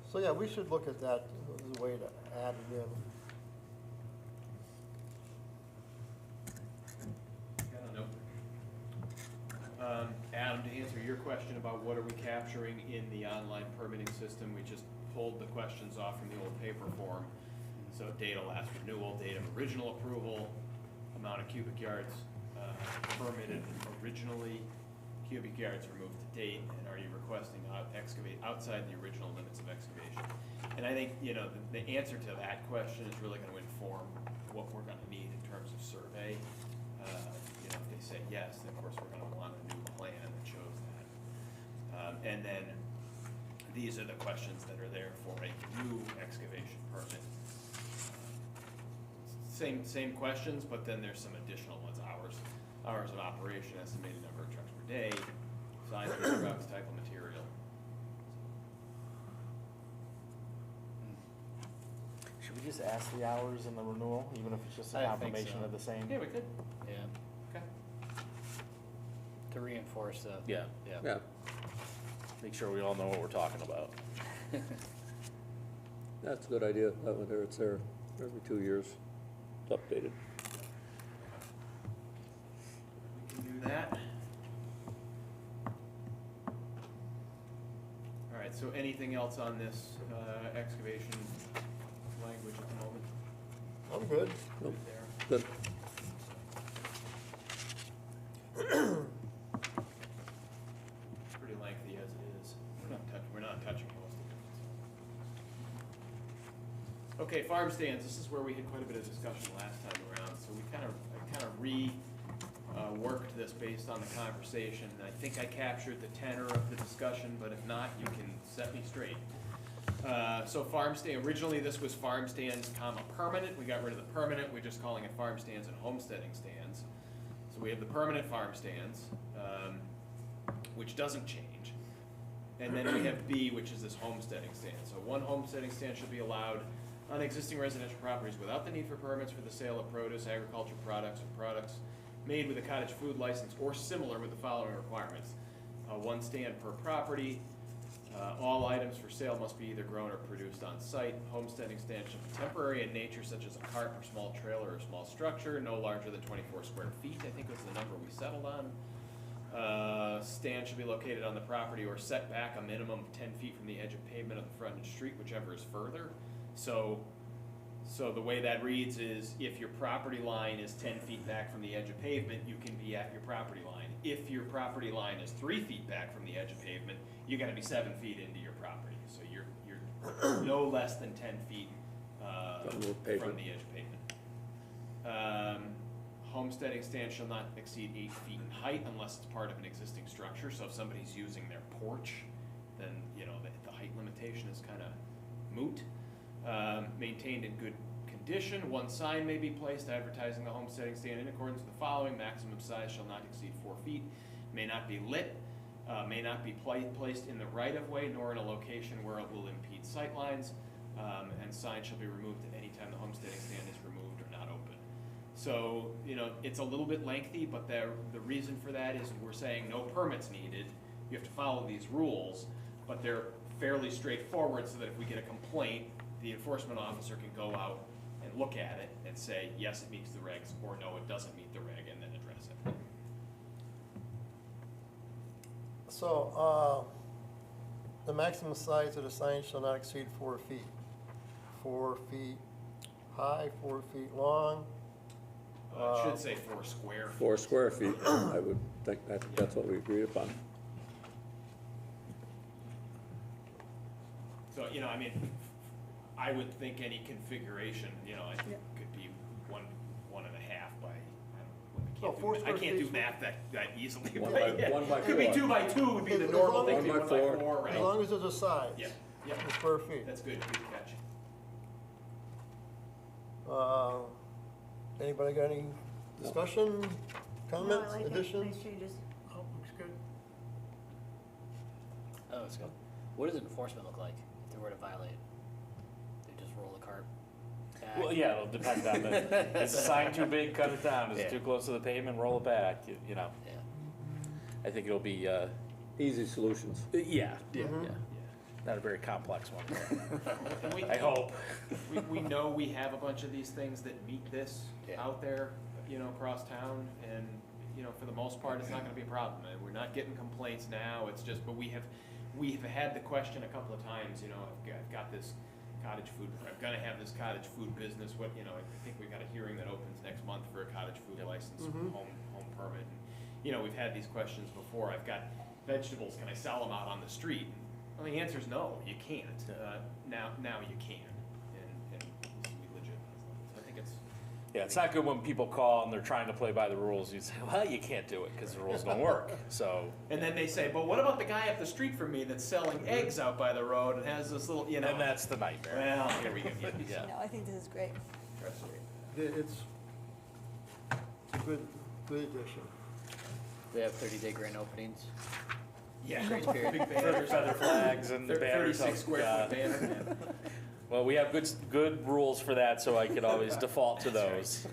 So, yeah, we should look at that as a way to add it in. I don't know. Adam, to answer your question about what are we capturing in the online permitting system, we just pulled the questions off from the old paper form. So date of last renewal, date of original approval, amount of cubic yards permitted originally, cubic yards removed to date, and are you requesting excavate outside the original limits of excavation? And I think, you know, the answer to that question is really gonna inform what we're gonna need in terms of survey. You know, if they say yes, then of course we're gonna want a new plan that shows that. And then these are the questions that are there for a new excavation permit. Same questions, but then there's some additional ones, hours of operation, estimated number of trucks per day, size of the trucks, type of material. Should we just ask the hours in the renewal, even if it's just a I think confirmation so. of the same? Yeah, we could. Yeah, Okay. to reinforce the. Yeah, Yeah. Yeah, make sure we all know what we're talking about. that's a good idea, whether it's there every 2 years, it's updated. We can do that. All right, so anything else on this excavation language at the moment? I'm good. Nope. There. Good. Pretty lengthy as it is. We're not touching most of it. Okay, farm stands, this is where we had quite a bit of discussion last time around, so I kind of worked this based on the conversation. I think I captured the tenor of the discussion, but if not, you can set me straight. So farm stand, originally this was farm stands, permanent. We got rid of the permanent, we're just calling it farm stands and homesteading stands. So we have the permanent farm stands, which doesn't change. And then we have B, which is this homesteading stand. So one homesteading stand should be allowed on existing residential properties without the need for permits for the sale of produce, agricultural products, or products made with a cottage food license or similar with the following requirements. One stand per property. All items for sale must be either grown or produced on site. Homesteading stand should be temporary in nature, such as a cart or small trailer or small structure, no larger than 24 square feet, I think was the number we settled on. Stand should be located on the property or set back a minimum of 10 feet from the edge of pavement of the frontage street, whichever is further. So the way that reads is if your property line is 10 feet back from the edge of pavement, you can be at your property line. If your property line is 3 feet back from the edge of pavement, you gotta be 7 feet into your property. So you're no less than 10 feet From the from pavement. the edge of pavement. Homesteading stand shall not exceed 8 feet in height unless it's part of an existing structure. So if somebody's using their porch, then, you know, the height limitation is kind of moot. Maintained in good condition. One sign may be placed advertising the homesteading stand in accordance with the following. Maximum size shall not exceed 4 feet. May not be lit. May not be placed in the right-of-way nor in a location where it will impede sightlines. And signs shall be removed at any time the homesteading stand is removed or not open. So, you know, it's a little bit lengthy, but the reason for that is we're saying no permits needed. You have to follow these rules, but they're fairly straightforward so that if we get a complaint, the enforcement officer can go out and look at it and say, yes, it meets the regs, or no, it doesn't meet the reg, and then address it. So, the maximum size of the sign shall not exceed 4 feet. 4 feet high, 4 feet long. It should say 4 square feet. 4 square feet, I would think, I think that's what we agreed upon. So, you know, I mean, I would think any configuration, you know, I think could be one and a half by, Oh, 4 I square can't do feet. math that easily. One but by- yeah. 1 by Could be 4. 2 by 2 would be the As normal long- thing, to be 1 1 by by 4. 4, As right? long as there's a size. Yeah, yeah, In square feet. that's good catch. Anybody got any discussion, No, comments, I like it. additions? Nice changes. Oh, looks good. Oh, it's good. What does enforcement look like if they were to violate? They just roll the cart back? Well, yeah, it'll depend on the, is the sign too big, cut it down, is it Yeah. too close to the pavement, roll it back, you know. Yeah. I think it'll be, Easy solutions. yeah, Mhm. yeah, not a very complex one, And we- I hope. We know we have a bunch of these things that meet this Yeah. out there, you know, across town, and, you know, for the most part, it's not gonna be a problem. And we're not getting complaints now, it's just, but we have had the question a couple of times, you know, I've got this cottage food, I'm gonna have this cottage food business, what, you know, I think we've got a hearing that opens next month for a cottage food license, Mhm. home permit. And, you know, we've had these questions before, I've got vegetables, can I sell them out on the street? Well, the answer is no, you can't. Now you can, and this will be legit. So I think it's, Yeah, it's not good when people call and they're trying to play by the rules, you say, well, you can't do it, because the rules don't work, so. and then they say, but what about the guy up the street from me that's selling eggs out by the road and has this little, you know? And that's the nightmare. Well, here we go. Yeah. No, I think this is great. It's a good addition. We have 30-day grand openings. Yeah. Grace period. Big banners. Feather flags and the banners. 36 square foot banner. Well, we have good rules for that, so I could always default to those.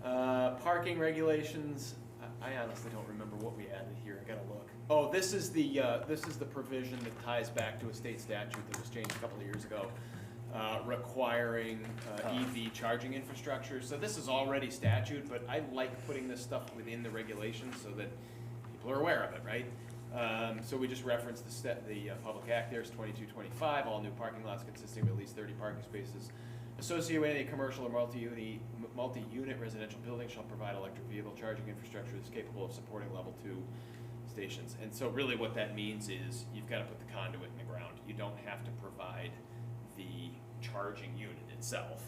Parking regulations, I honestly don't remember what we added here, I gotta look. Oh, this is the provision that ties back to a state statute that was changed a couple of years ago, requiring EV charging infrastructure. So this is already statute, but I like putting this stuff within the regulations so that people are aware of it, right? So we just referenced the public act there, it's 2225, all new parking lots consisting of at least 30 parking spaces associated with any commercial or multi-unit residential building shall provide electric vehicle charging infrastructure that's capable of supporting level 2 stations. And so really what that means is you've got to put the conduit in the ground. You don't have to provide the charging unit itself.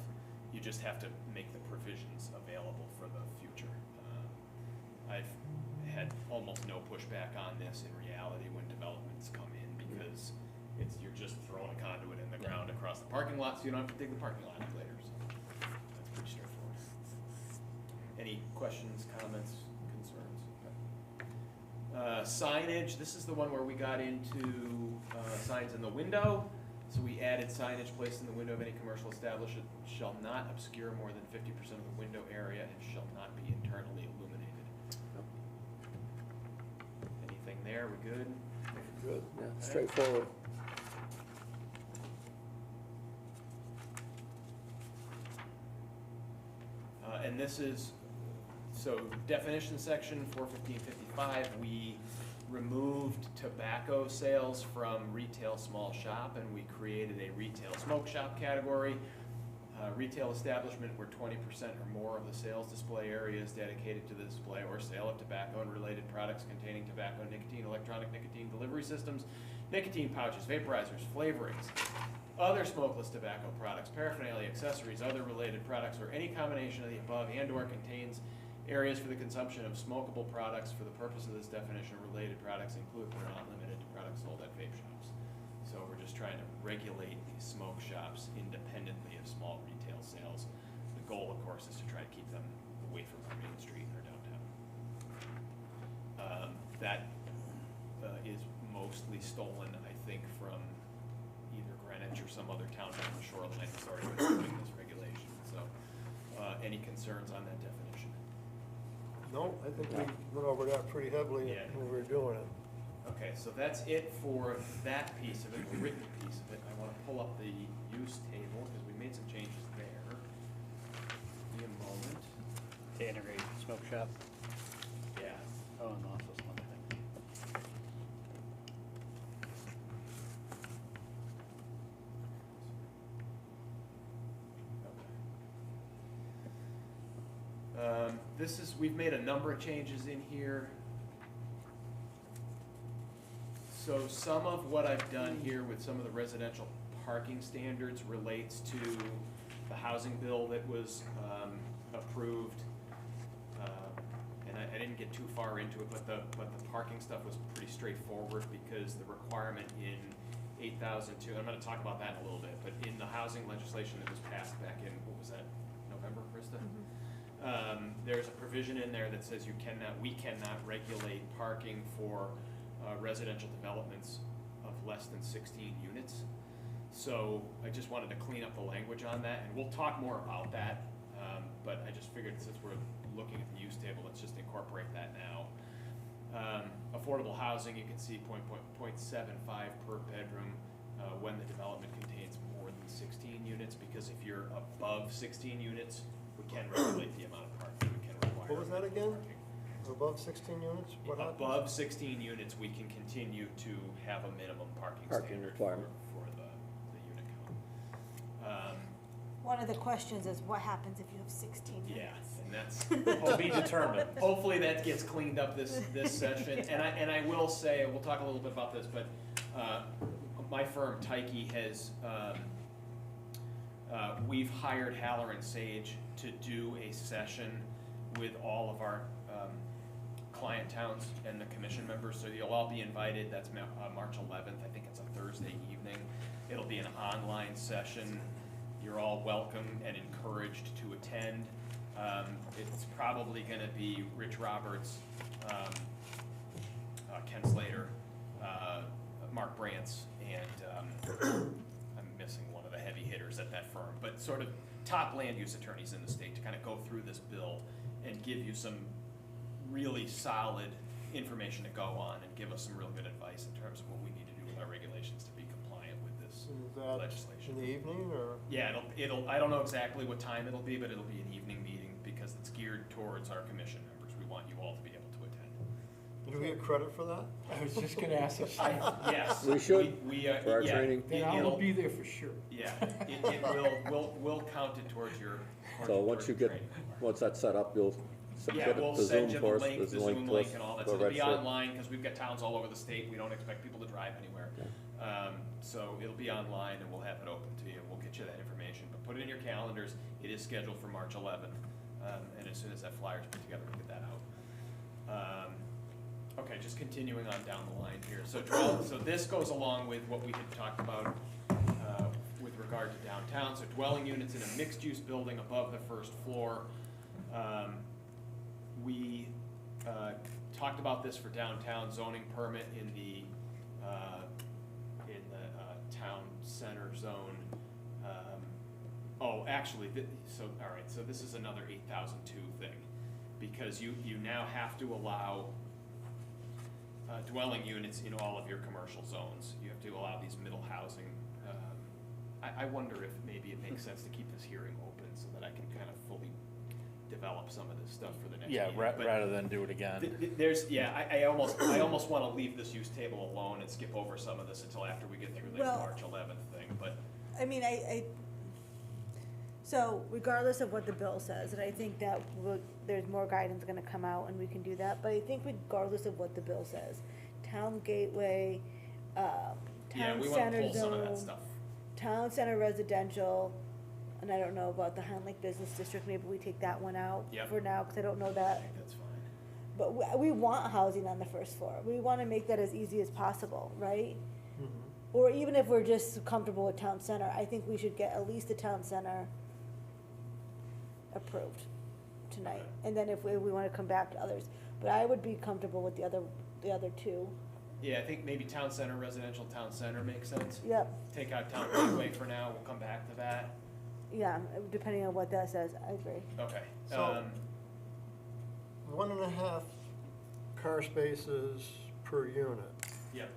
You just have to make the provisions available for the future. I've had almost no pushback on this in reality when developments come in because you're just throwing a conduit in the ground across the parking lot, so you don't have to dig the parking lot up later. So that's pretty straightforward. Any questions, comments, concerns? Okay. Signage, this is the one where we got into signs in the window. So we added signage placed in the window of any commercial establishment shall not obscure more than 50% of the window area and shall not be internally illuminated. Anything there, we good? Good. Yeah, straightforward. And this is, so definition section 41555, we removed tobacco sales from retail small shop and we created a retail smoke shop category. Retail establishment where 20% or more of the sales display area is dedicated to the display or sale of tobacco and related products containing tobacco, nicotine, electronic nicotine delivery systems, nicotine pouches, vaporizers, flavorings, other smokeless tobacco products, paraphernalia, accessories, other related products, or any combination of the above and/or contains areas for the consumption of smokable products for the purpose of this definition. Related products include but are not limited to products sold at vape shops. So we're just trying to regulate these smoke shops independently of small retail sales. The goal, of course, is to try to keep them away from our main street or downtown. That is mostly stolen, I think, from either Greenwich or some other town on the shoreline that's already been doing this regulation. So any concerns on that definition? No, I think we went over that pretty heavily when we were doing it. Okay, so that's it for that piece of it, the written piece of it. I want to pull up the use table because we made some changes there. Give me a moment. To integrate smoke shop. Yeah. Oh, and also some other thing. This is, we've made a number of changes in here. So some of what I've done here with some of the residential parking standards relates to the housing bill that was approved. And I didn't get too far into it, but the parking stuff was pretty straightforward because the requirement in 8002, I'm going to talk about that in a little bit, but in the housing legislation that was passed back in, what was that, November, Krista? There's a provision in there that says we cannot regulate parking for residential developments of less than 16 units. So I just wanted to clean up the language on that, and we'll talk more about that, but I just figured since we're looking at the use table, let's just incorporate that now. Affordable housing, you can see 0.75 per bedroom when the development contains more than 16 units, because if you're above 16 units, we can regulate the amount of parking, we can require. What was that again? parking. Above 16 units? What happens? Above 16 units, we can continue to have a minimum parking standard requirement. for the unit count. One of the questions is what happens if you have 16 units? Yeah, and that's, To be determined. hopefully that gets cleaned up this session. And I will say, we'll talk a little bit about this, but my firm, Tyke, has, we've hired Haller and Sage to do a session with all of our client towns and the commission members, so you'll all be invited. That's March 11th, I think it's a Thursday evening. It'll be an online session. You're all welcome and encouraged to attend. It's probably gonna be Rich Roberts, Ken Slater, Mark Brantz, and I'm missing one of the heavy hitters at that firm, but sort of top land use attorneys in the state to kind of go through this bill and give you some really solid information to go on and give us some real good advice in terms of what we need to do with our regulations to be compliant with this Is that legislation. in the evening, or? Yeah, I don't know exactly what time it'll be, but it'll be an evening meeting because it's geared towards our commission members. We want you all to be able to attend. Do we get credit for that? I was just gonna ask the same. Yes. We should, we, for our yeah, training. Then I it'll- will be there for sure. Yeah, we'll count it towards your. So once you get, once that's set up, you'll Yeah, get we'll the send Zoom you for the us, link, the the Zoom link to link us. and all that, Go so it'll be register. online, because we've got towns all over the state, we don't expect people to drive anywhere. So it'll be online and we'll have it open to you, we'll get you that information, but put it in your calendars, it is scheduled for March 11th, and as soon as that flyer's put together, we'll get that out. Okay, just continuing on down the line here, so this goes along with what we had talked about, with regard to downtown, so dwelling units in a mixed-use building above the first floor. We talked about this for downtown zoning permit in the town center zone. Oh, actually, all right, so this is another 8002 thing, because you now have to allow dwelling units in all of your commercial zones. You have to allow these middle housing. I wonder if maybe it makes sense to keep this hearing open so that I can kind of fully develop some of this stuff for the next Yeah, meeting. But rather than do it again. I almost want to leave this use table alone and skip over some of this until after we get through the Well- March 11th thing, but. I mean, so regardless of what the bill says, and I think that there's more guidance gonna come out and we can do that, but I think regardless of what the bill says, town gateway, Yeah, town we want to center pull some of that zone, stuff. town center residential, and I don't know about the Highland Lake Business District, maybe we take that one out Yep. for now, cause I don't know I that. think that's fine. But we want housing on the first floor, we wanna make that as easy as possible, right? Or even if we're just comfortable with town center, I think we should get at least the town center approved tonight, Okay. and then if we wanna come back to others, but I would be comfortable with the other two. Yeah, I think maybe town center, residential town center makes sense. Yep, Take out town gateway for now, we'll come back to that. yeah, depending on what that says, I agree. Okay. So- 1.5 car spaces per unit. Yep.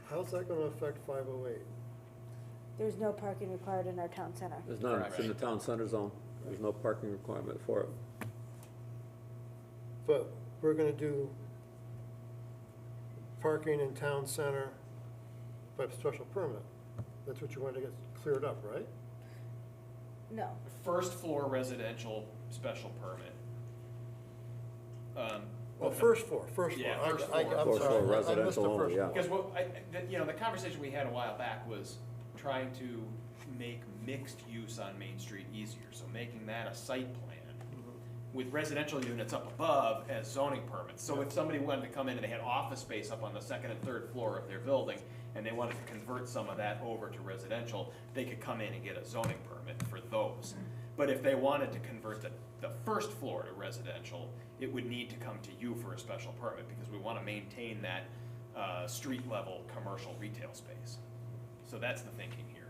How's that gonna affect 508? There's no parking required in our town center. There's none, it's in the town center zone, there's no parking requirement for it. But we're gonna do parking in town center by special permit. That's what you wanted to get cleared up, right? No, First floor residential special permit. Well, first floor. Yeah, I- first I- floor. I'm First sorry, floor I missed the residential only, first yeah. floor. Because the conversation we had a while back was trying to make mixed use on Main Street easier, so making that a site plan with residential units up above as zoning permits. So if somebody wanted to come in and they had office space up on the second and third floor of their building, and they wanted to convert some of that over to residential, they could come in and get a zoning permit for those. But if they wanted to convert the first floor to residential, it would need to come to you for a special permit, because we wanna maintain that, street level commercial retail space. So that's the thinking here.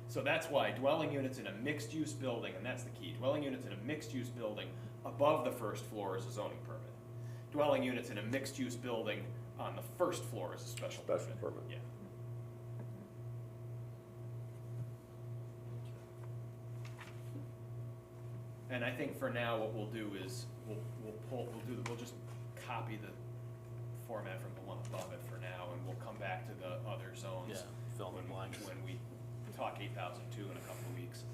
So that's why dwelling units in a mixed-use building, and that's the key, dwelling units in a mixed-use building above the first floor is a zoning permit. Dwelling units in a mixed-use building on the first floor is a special permit. Special permit. Yeah. And I think for now, what we'll do is, we'll just copy the format from the one above it for now, and we'll come back to the other zones. Yeah, fill in the blanks. When we talk 8002 in a couple of weeks.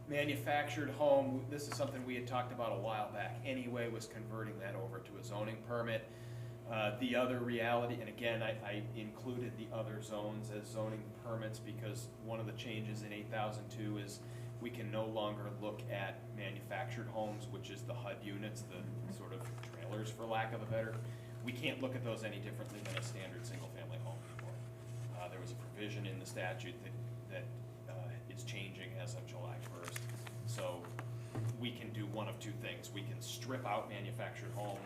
Manufactured home, this is something we had talked about a while back anyway, was converting that over to a zoning permit. The other reality, and again, I included the other zones as zoning permits because one of the changes in 8002 is we can no longer look at manufactured homes, which is the HUD units, the sort of trailers for lack of a better. We can't look at those any differently than a standard single-family home anymore. There was a provision in the statute that is changing as of July 1st. So we can do one of two things. We can strip out manufactured home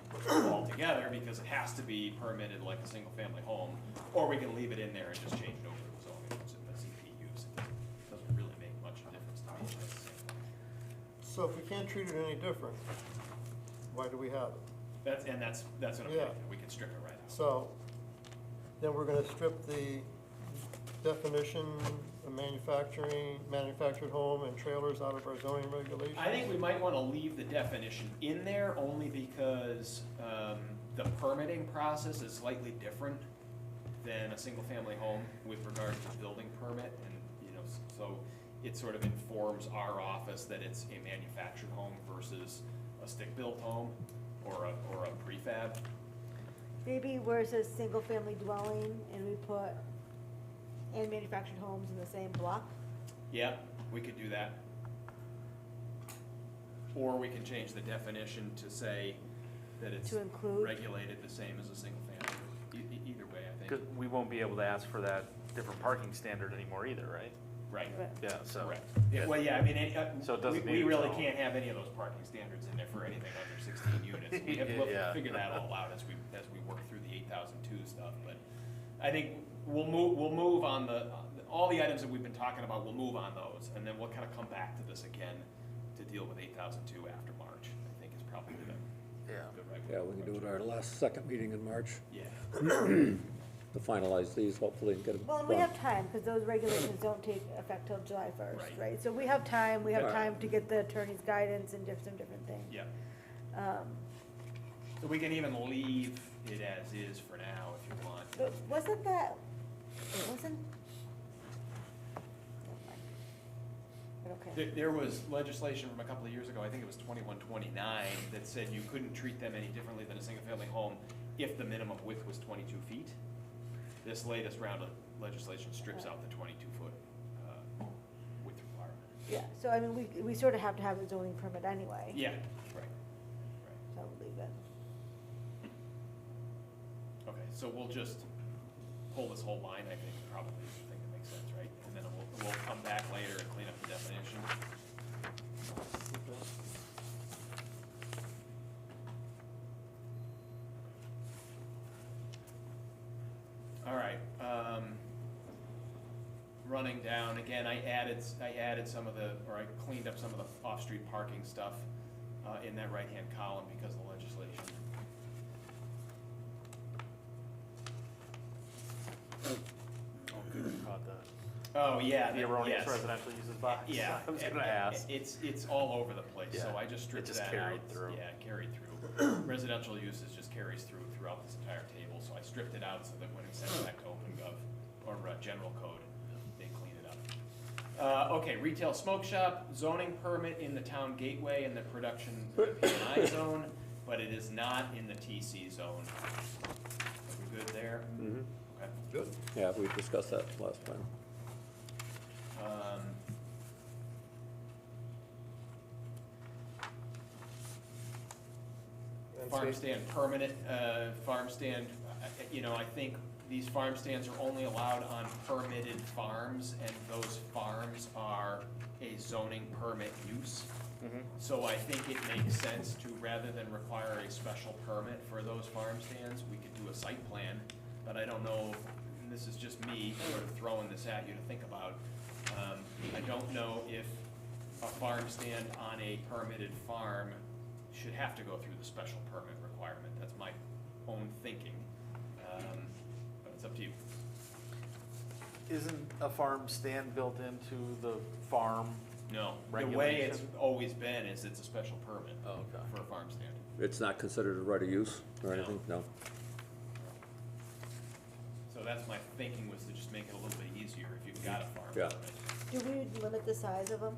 altogether because it has to be permitted like a single-family home, or we can leave it in there and just change it over to the zoning, it's a CP use. It doesn't really make much difference to me. It's the same thing. So if we can't treat it any different, why do we have it? That's what I'm Yeah. thinking, we can strip it right out. So, then we're gonna strip the definition of manufactured home and trailers out of our zoning regulations? I think we might wanna leave the definition in there only because, the permitting process is slightly different than a single-family home with regard to building permit, and, so it sort of informs our office that it's a manufactured home versus a stick-built home or a prefab. Maybe where it says single-family dwelling and we put and manufactured homes in the same block? Yeah, we could do that. Or we can change the definition to say that it's To include? regulated the same as a single family. Either way, I Because think. we won't be able to ask for that different parking standard anymore either, right? Right. Yeah, so. Correct. Yeah, well, yeah, I mean, So it doesn't we need its really own. can't have any of those parking standards in there for anything under 16 units. We'll Yeah. figure that all out as we work through the 8002 stuff, but I think we'll move on all the items that we've been talking about, we'll move on those, and then we'll kind of come back to this again to deal with 8002 after March, I think is probably the Yeah. good right. Yeah, we can do it our second meeting in March Yeah. to finalize these, hopefully, and get them Well, and we have time, because those regulations don't take effect till July first, Right. right? So we have time, we have Right. time to get the attorney's guidance and some different things. Yeah. Um, So we can even leave it as is for now if you want. But wasn't that, it wasn't? Never mind. But okay. There was legislation from a couple of years ago, I think it was 2129, that said you couldn't treat them any differently than a single-family home if the minimum width was 22 feet. This latest round of legislation strips out the 22-foot width requirement. Yeah, so I mean, we sort of have to have a zoning permit anyway. Yeah, right. So we'll leave it. Okay, so we'll just pull this whole line, I think, probably is the thing that makes sense, right? And then we'll come back later and clean up the definition. All right, running down, again, I added some of I cleaned up some of the off-street parking stuff, in that right-hand column because of the legislation. Oh, good, you caught that. Oh, yeah. The erroneous yes. residential uses box. Yeah. I was gonna ask. It's all over the place, so Yeah, I just stripped it just that out. carried through. Yeah, carried through. Residential uses just carries throughout this entire table, so I stripped it out so that when it's sent back to OpenGov or general code, they clean it up. Okay, retail smoke shop, zoning permit in the town gateway and the production P&I zone, but it is not in the TC zone. Are we good there? Mhm. Okay. Good. Yeah, we discussed that last time. And Farm say- stand permanent, farm stand, I think these farm stands are only allowed on permitted farms, and those farms are a zoning permit use. So I think it makes sense to, rather than require a special permit for those farm stands, we could do a site plan, but I don't know, and this is just me sort of throwing this at you to think about. I don't know if a farm stand on a permitted farm should have to go through the special permit requirement. That's my own thinking, but it's up to you. Isn't a farm stand built into the farm? No, the way it's Regulation? always been is it's a special permit Oh, okay. for a farm stand. It's not considered a right of use or No. anything? No? So that's my thinking, was to just make it a little bit easier if you've got a farm Yeah. permit. Do we limit the size of them?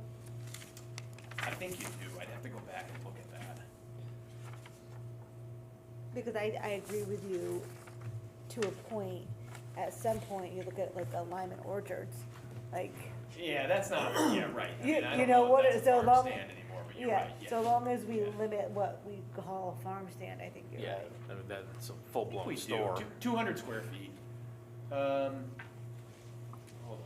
I think you do, I'd have to go back and look at that. Because I agree with you to a point. At some point, you look at like the Lyman Orchards, like, Yeah, that's not, yeah, right. I You- mean, I you don't know know what if it- that's a so farm long- stand anymore, but you're yeah, right, yeah. so long as we Yeah. limit what we call a farm stand, I think you're Yeah, right. I mean, that's a I think full-blown we do. store. 200 square feet. Hold on.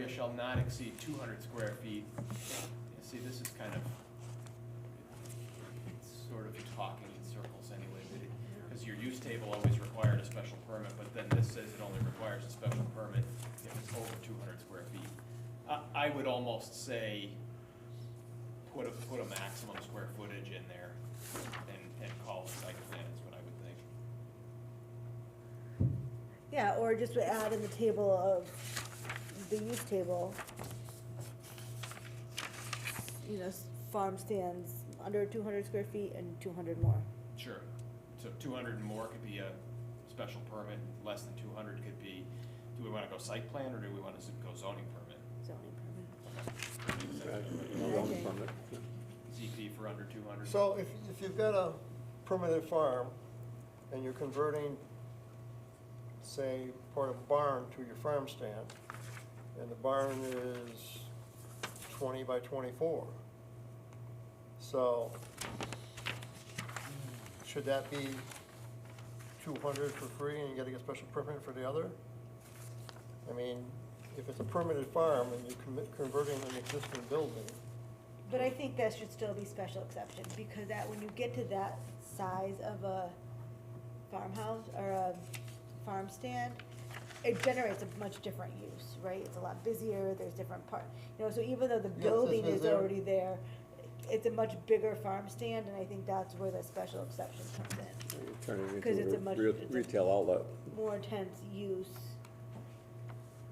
area shall not exceed 200 square feet. You see, this is kind of, it's sort of talking in circles anyway, because your use table always required a special permit, but then this says it only requires a special permit if it's over 200 square feet. I would almost say, put a maximum square footage in there and call it site plan is what I would think. Yeah, or just add in the table of, the use table, you know, farm stands under 200 square feet and 200 more. Sure. So 200 and more could be a special permit, less than 200 could be, do we want to go site plan or do we want to go zoning permit? Zoning Zoning permit. ZP for under 200? So if you've got a permitted farm and you're converting, say, part of a barn to your farm stand, and the barn is 20 by 24. So should that be 200 for free and you gotta get a special permit for the other? I mean, if it's a permitted farm and you're converting an existing building, But I think that should still be special exception, because that, when you get to that size of a farmhouse or a farm stand, it generates a much different use, right? It's a lot busier, there's different so even though the Yes, building is is there- already there, it's a much bigger farm stand, and I think that's where the special exception comes in. You're turning it 'Cause it's into a much- a it's a- retail outlet. More intense use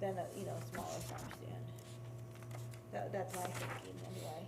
than a, smaller farm stand. That's my thinking, anyway.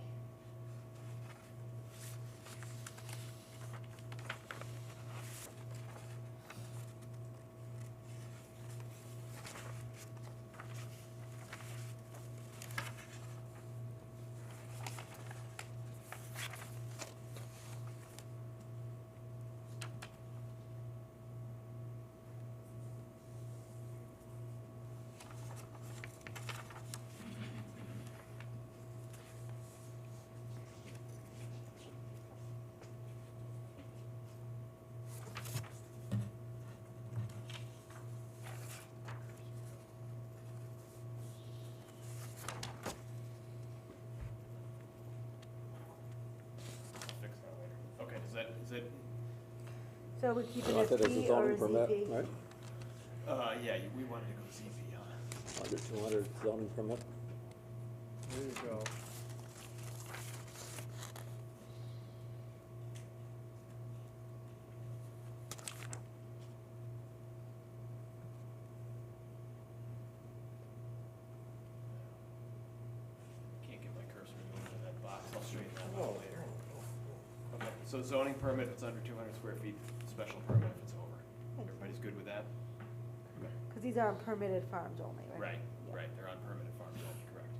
Fix that later. Okay, is that, So we keep it Want as it as a P or zoning permit, ZP? right? yeah, we wanted to go ZP, huh? Under 200 zoning permit. there you go. Can't get my cursor moving in that box, I'll straighten that out later. Okay, so zoning permit if it's under 200 square feet, special permit if it's over. Everybody's good with that? Okay. Because these are on permitted farms only, right? Right, Yeah. right, they're on permitted farms only, correct.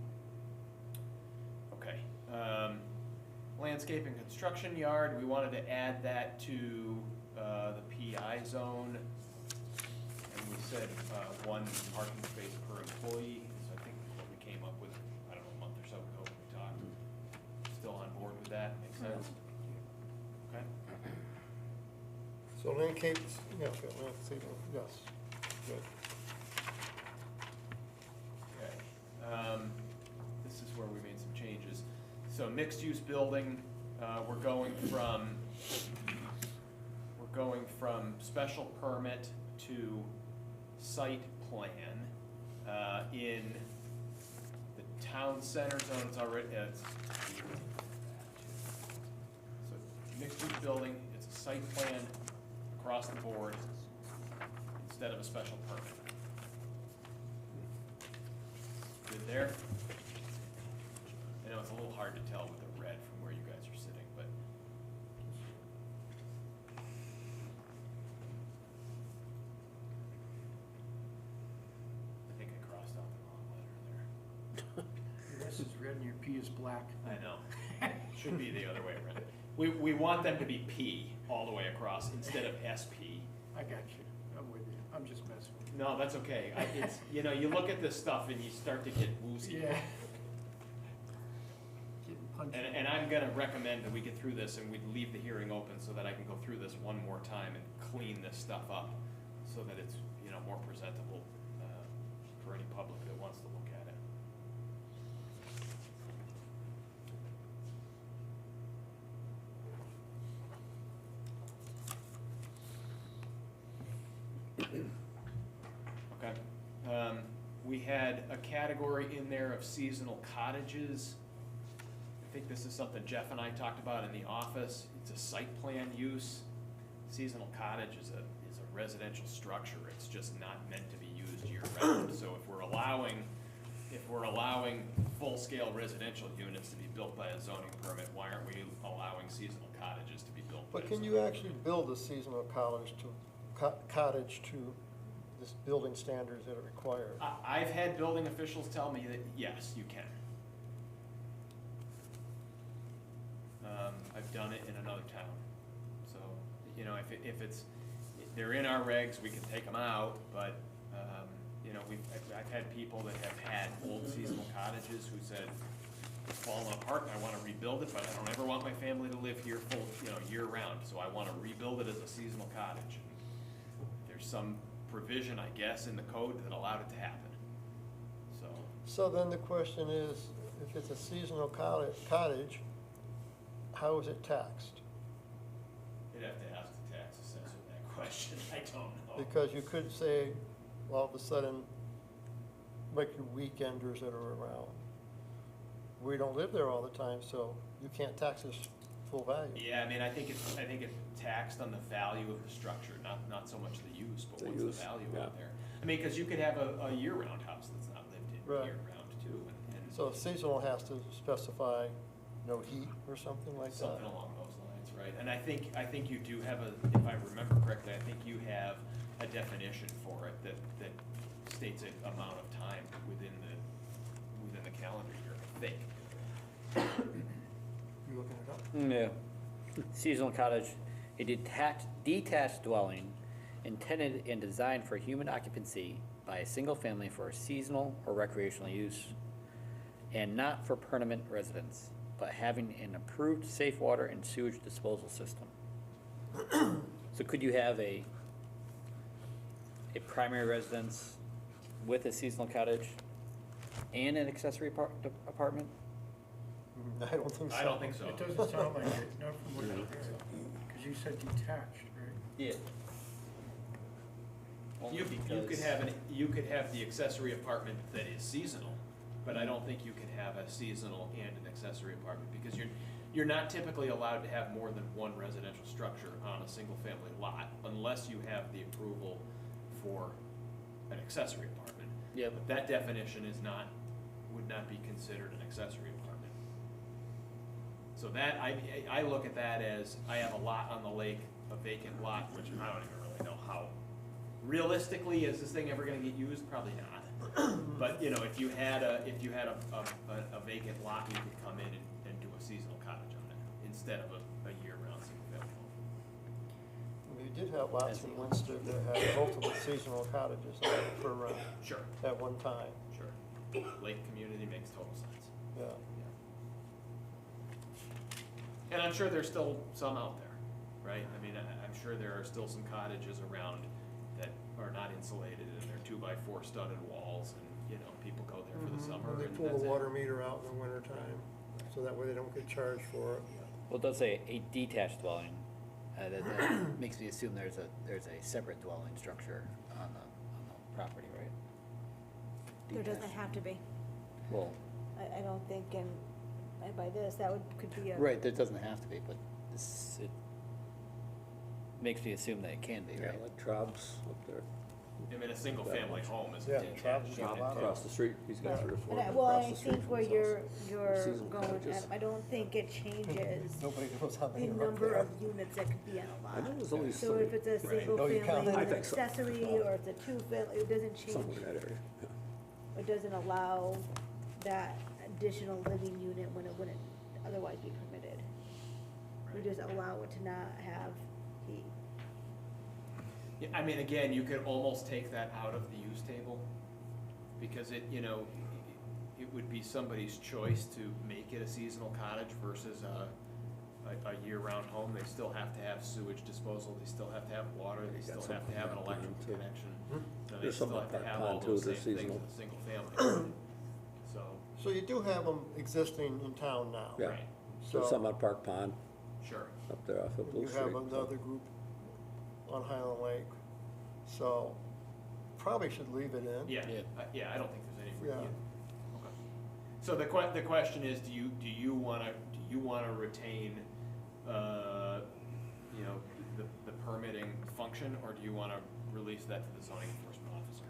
Okay, landscape and construction yard, we wanted to add that to, the PI zone. And we said, one parking space per employee, so I think what we came up with, I don't know, a month or so ago when we talked. Still on board with that, makes sense? Okay, So landscape, yes, good. okay. This is where we made some changes. So mixed-use building, we're going from special permit to site plan. In the town center zone, it's already, so mixed-use building, it's a site plan across the board instead of a special permit. Good there? I know it's a little hard to tell with the red from where you guys are sitting, but. I think I crossed out the wrong letter Your S is red and your P is black. there. I know. Should be the other way around. We want them to be P all the way across instead of SP. I got you. I'm with you. I'm just messing with you. No, that's okay. It's, you look at this stuff and you start to get woozy. Yeah. Getting punched. And I'm gonna recommend that we get through this and we leave the hearing open so that I can go through this one more time and clean this stuff up so that it's, more presentable, for any public that wants to look at it. had a category in there of seasonal cottages. I think this is something Jeff and I talked about in the office. It's a site plan use. Seasonal cottage is a residential structure. It's just not meant to be used year round. So if we're allowing full-scale residential units to be built by a zoning permit, why aren't we allowing seasonal cottages to be built by a But can zoning you permit? actually build a seasonal cottage to this building standards that are required? I've had building officials tell me that, yes, you can. I've done it in another town. So, you know, if they're in our regs, we can take them out, but, you know, I've had people that have had old seasonal cottages who said, it's falling apart and I wanna rebuild it, but I don't ever want my family to live here full, you know, year round, so I wanna rebuild it as a seasonal cottage. There's some provision, I guess, in the code that allowed it to happen, so. So then the question is, if it's a seasonal cottage, how is it taxed? You'd have to ask the tax assessor that question, I don't know. Because you could say, all of a sudden, like your weekenders that are around, we don't live there all the time, so you can't tax this full value. Yeah, I mean, I think it's taxed on the value of the structure, not so much the use, but The what's use, the value yeah. out there? I mean, cause you could have a year-round house that's not lived in Right. year-round too, and So seasonal has to specify no heat or something like that. something along those lines, right? And I think you do have if I remember correctly, I think you have a definition for it that states an amount of time within the calendar year, I think. You looking it up? Yeah. Seasonal cottage, a detached dwelling intended and designed for human occupancy by a single family for seasonal or recreational use, and not for permanent residence, but having an approved safe water and sewage disposal system. So could you have a primary residence with a seasonal cottage and an accessory apartment? I don't think so. I don't think so. It doesn't sound like it, not from what you said, because you said detached, right? Yeah. You could have the accessory apartment that is seasonal, but I don't think you can have a seasonal and an accessory apartment, because you're not typically allowed to have more than one residential structure on a single-family lot, unless you have the approval for an accessory apartment. Yep. But that definition would not be considered an accessory apartment. So that, I look at that as, I have a lot on the lake, a vacant lot, which I don't even really know how, realistically, is this thing ever gonna get used? Probably not. But, you know, if you had a vacant lot, you could come in and do a seasonal cottage on it, instead of a year-round single-family home. We did have lots in Munster that had multiple seasonal cottages on it for, Sure, at one time, sure. Lake community makes total sense. yeah. And I'm sure there's still some out there, right? I mean, I'm sure there are still some cottages around that are not insulated and they're 2x4 studded walls, and, you know, people go there for the summer And they and pull that's the it. water meter out in the wintertime, so that way they don't get charged for it. Well, it does say a detached dwelling. That makes me assume there's a separate dwelling structure on the property, right? There doesn't Detached. have to be. Well, I don't think, and by this, could be a. right, there doesn't have to be, but it makes me assume that it can be, Yeah, right? like Trob's up there, I mean, a single-family home is a Yeah, detached Travis unit, got a lot too. across the street, he's got 3 or 4 And well, across I the street think from where his you're, house. you're Seasonal going, cottages. Adam, I don't think it changes Nobody knows how the many are up number there. of units that could be on a I know lot. there's only So 3, if it's a single Oh, you count family, that? I with an think so. accessory, or it's a two-family, it doesn't change. somewhere in that area, yeah. It doesn't allow that additional living unit when it wouldn't otherwise be permitted. We just allow it to not have heat. Yeah, I mean, again, you could almost take that out of the use table, because it, you know, it would be somebody's choice to make it a seasonal cottage versus a year-round home. They still have to have sewage disposal, they still have to have water, they still have to have an electrical too. connection. So they There's still some have to up have at all Pond, too, those they're same things seasonal. as a single family. So, So you do have them existing in town now? Yeah. right, There's some on Park Pond, sure. up there off of Blue You Street. have another group on Highland Lake, so probably should leave it in. Yeah, Yeah. yeah, I don't think there's yeah. Okay. So the question is, do you wanna retain, you know, the permitting function, or do you wanna release that to the zoning enforcement officer?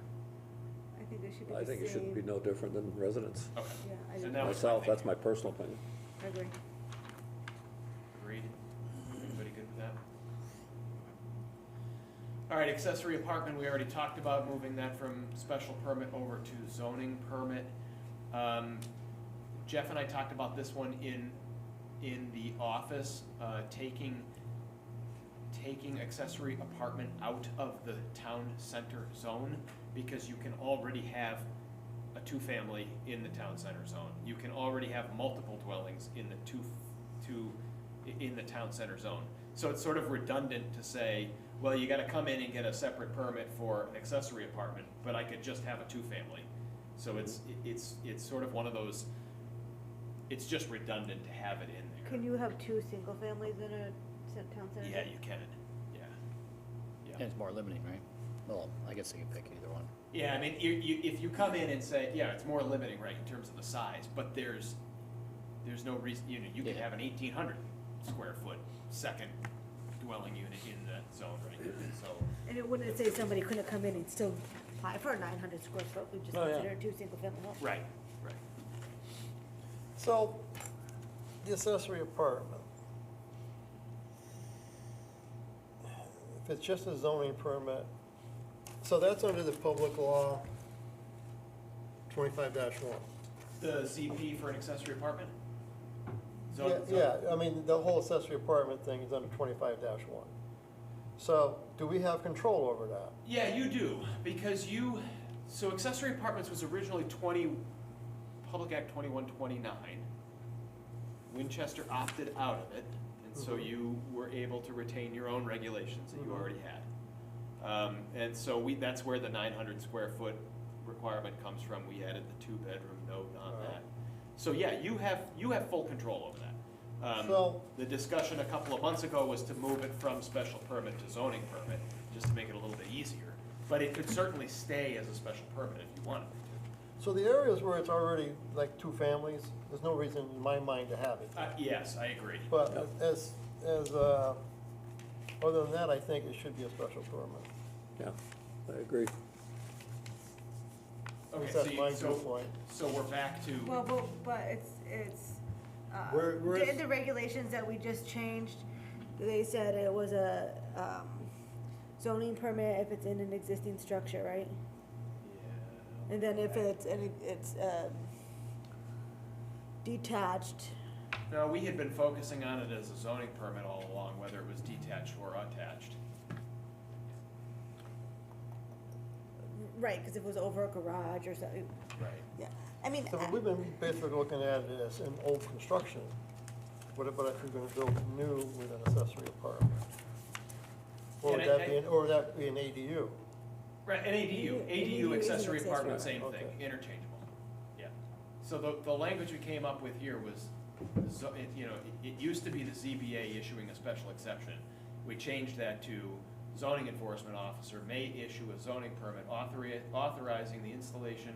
I think it should be the I think it should be same. no different than residents. Okay. Yeah, I So do. now it's Myself, my that's my personal opinion. I agree. Agreed? Everybody good with that? All right, accessory apartment, we already talked about moving that from special permit over to zoning permit. Jeff and I talked about this one in the office, taking accessory apartment out of the town center zone, because you can already have a two-family in the town center zone. You can already have multiple dwellings in the in the town center zone. So it's sort of redundant to say, well, you gotta come in and get a separate permit for an accessory apartment, but I could just have a two-family. So it's sort of one of those, it's just redundant to have it in there. Can you have two single families in a town center? Yeah, you can, yeah. And it's more limiting, right? Well, I guess you can pick either one. Yeah, I mean, if you come in and say, yeah, it's more limiting, right, in terms of the size, but there's no reason, you know, you could Yeah. have an 1,800 square foot second dwelling unit in that zone, right, so. And it wouldn't say somebody couldn't come in and still apply for a 900 square foot, we just Oh, yeah. consider it two single family homes. Right. So, the accessory apartment. If it's just a zoning permit, so that's under the public law 25-1. The ZP for an accessory apartment? Yeah, I mean, the whole accessory apartment thing is under 25-1. So, do we have control over that? Yeah, you do, because so accessory apartments was originally Public Act 2129. Winchester opted out of it, and so you were able to retain your own regulations that you already had. And so that's where the 900 square foot requirement comes from. We added the 2-bedroom note on that. So yeah, you have full control over that. So- The discussion a couple of months ago was to move it from special permit to zoning permit, just to make it a little bit easier. But it could certainly stay as a special permit if you wanted it to. So the areas where it's already like two families, there's no reason in my mind to have it. Yes, I agree. But as, other than that, I think it should be a special permit. Yeah, I agree. Okay, That's my so viewpoint. we're back to. Well, but it's, Where is- in the regulations that we just changed, they said it was a, zoning permit if it's in an existing structure, right? Yeah. And then if it's, detached, No, we had been focusing on it as a zoning permit all along, whether it was detached or attached. right, cause if it was over a garage or something, Right. yeah, I mean, So we've been basically looking at it as an old construction. What about if you're gonna build new with an accessory apartment? Or would And that be, or would that be an ADU? Right, an ADU, ADU is accessory an apartment, accessory. same thing, Okay. interchangeable. Yeah. So the language we came up with here was, it used to be the ZBA issuing a special exception. We changed that to zoning enforcement officer may issue a zoning permit authorizing the installation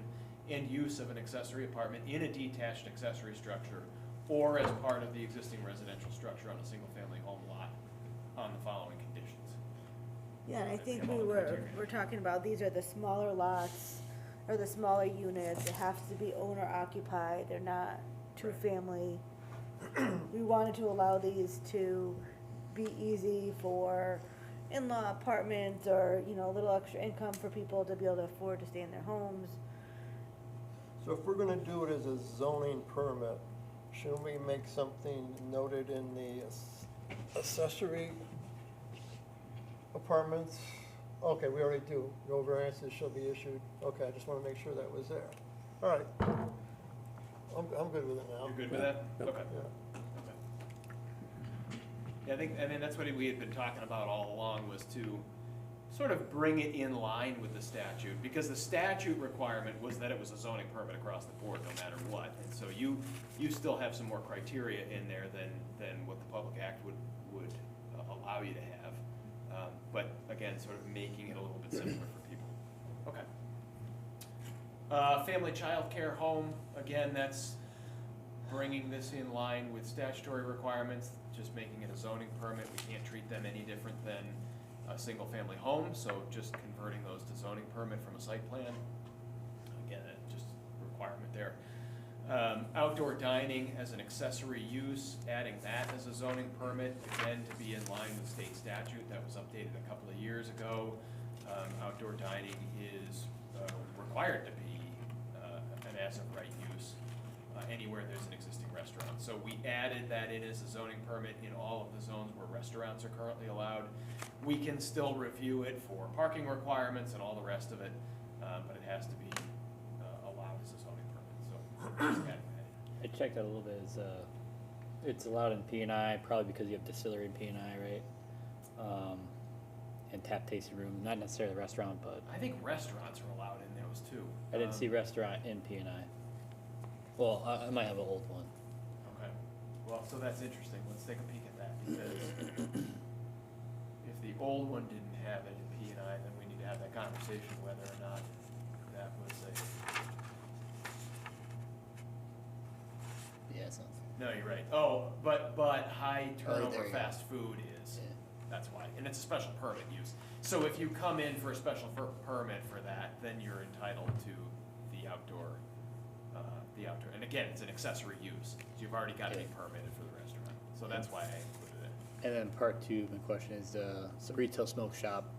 and use of an accessory apartment in a detached accessory structure or as part of the existing residential structure on a single-family home lot on the following conditions. yeah, and I think Come on, we're criteria. talking about, these are the smaller lots, or the smaller units, it has to be owner occupied, they're not two-family. We wanted to allow these to be easy for in-law apartments or, a little extra income for people to be able to afford to stay in their homes. So if we're gonna do it as a zoning permit, shouldn't we make something noted in the accessory apartments? Okay, we already do. No variances shall be issued. Okay, I just wanna make sure that was there. All right. I'm good with it now. You're good with that? Yep. Okay. Yeah. Yeah, I think that's what we had been talking about all along, was to sort of bring it in line with the statute, because the statute requirement was that it was a zoning permit across the board, no matter what. And so you still have some more criteria in there than what the Public Act would allow you to have. But again, sort of making it a little bit simpler for people. Okay. Family child care home, again, that's bringing this in line with statutory requirements, just making it a zoning permit. We can't treat them any different than a single-family home, so just converting those to zoning permit from a site plan. Again, just a requirement there. Outdoor dining as an accessory use, adding that as a zoning permit, again, to be in line with state statute. That was updated a couple of years ago. Outdoor dining is required to be an as-of-right use anywhere there's an existing restaurant. So we added that in as a zoning permit in all of the zones where restaurants are currently allowed. We can still review it for parking requirements and all the rest of it, but it has to be allowed as a zoning permit, so just adding that. I checked out a little bit, it's allowed in P&I, probably because you have distillery in P&I, right? And tap tasting room, not necessarily a restaurant, but I think restaurants are allowed in those too. I didn't see restaurant in P&I. Well, I might have an old one. Okay, well, so that's interesting, let's take a peek at that, because if the old one didn't have it in P and I, then we need to have that conversation whether or not that was a, Yeah, it's not. no, you're right. Oh, but high there turnover you go. fast food is, Yeah. that's why, and it's a special permit use. So if you come in for a special permit for that, then you're entitled to the outdoor, and again, it's an accessory use, so you've already got to be permitted for the restaurant, so that's why I included it. And then part two, my question is, so retail smoke shop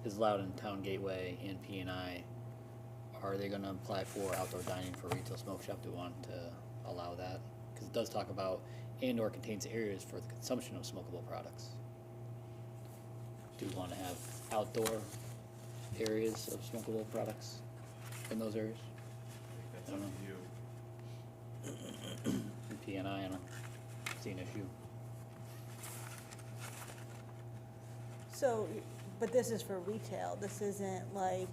is allowed in Town Gateway and P&I. Are they gonna apply for outdoor dining for retail smoke shop? Do we want to allow that? Because it does talk about and/or contains areas for the consumption of smokable products. Do we want to have outdoor areas of smokable products in those areas? I think that's I up don't to you. In P&I, I don't see an issue. So, but this is for retail, this isn't like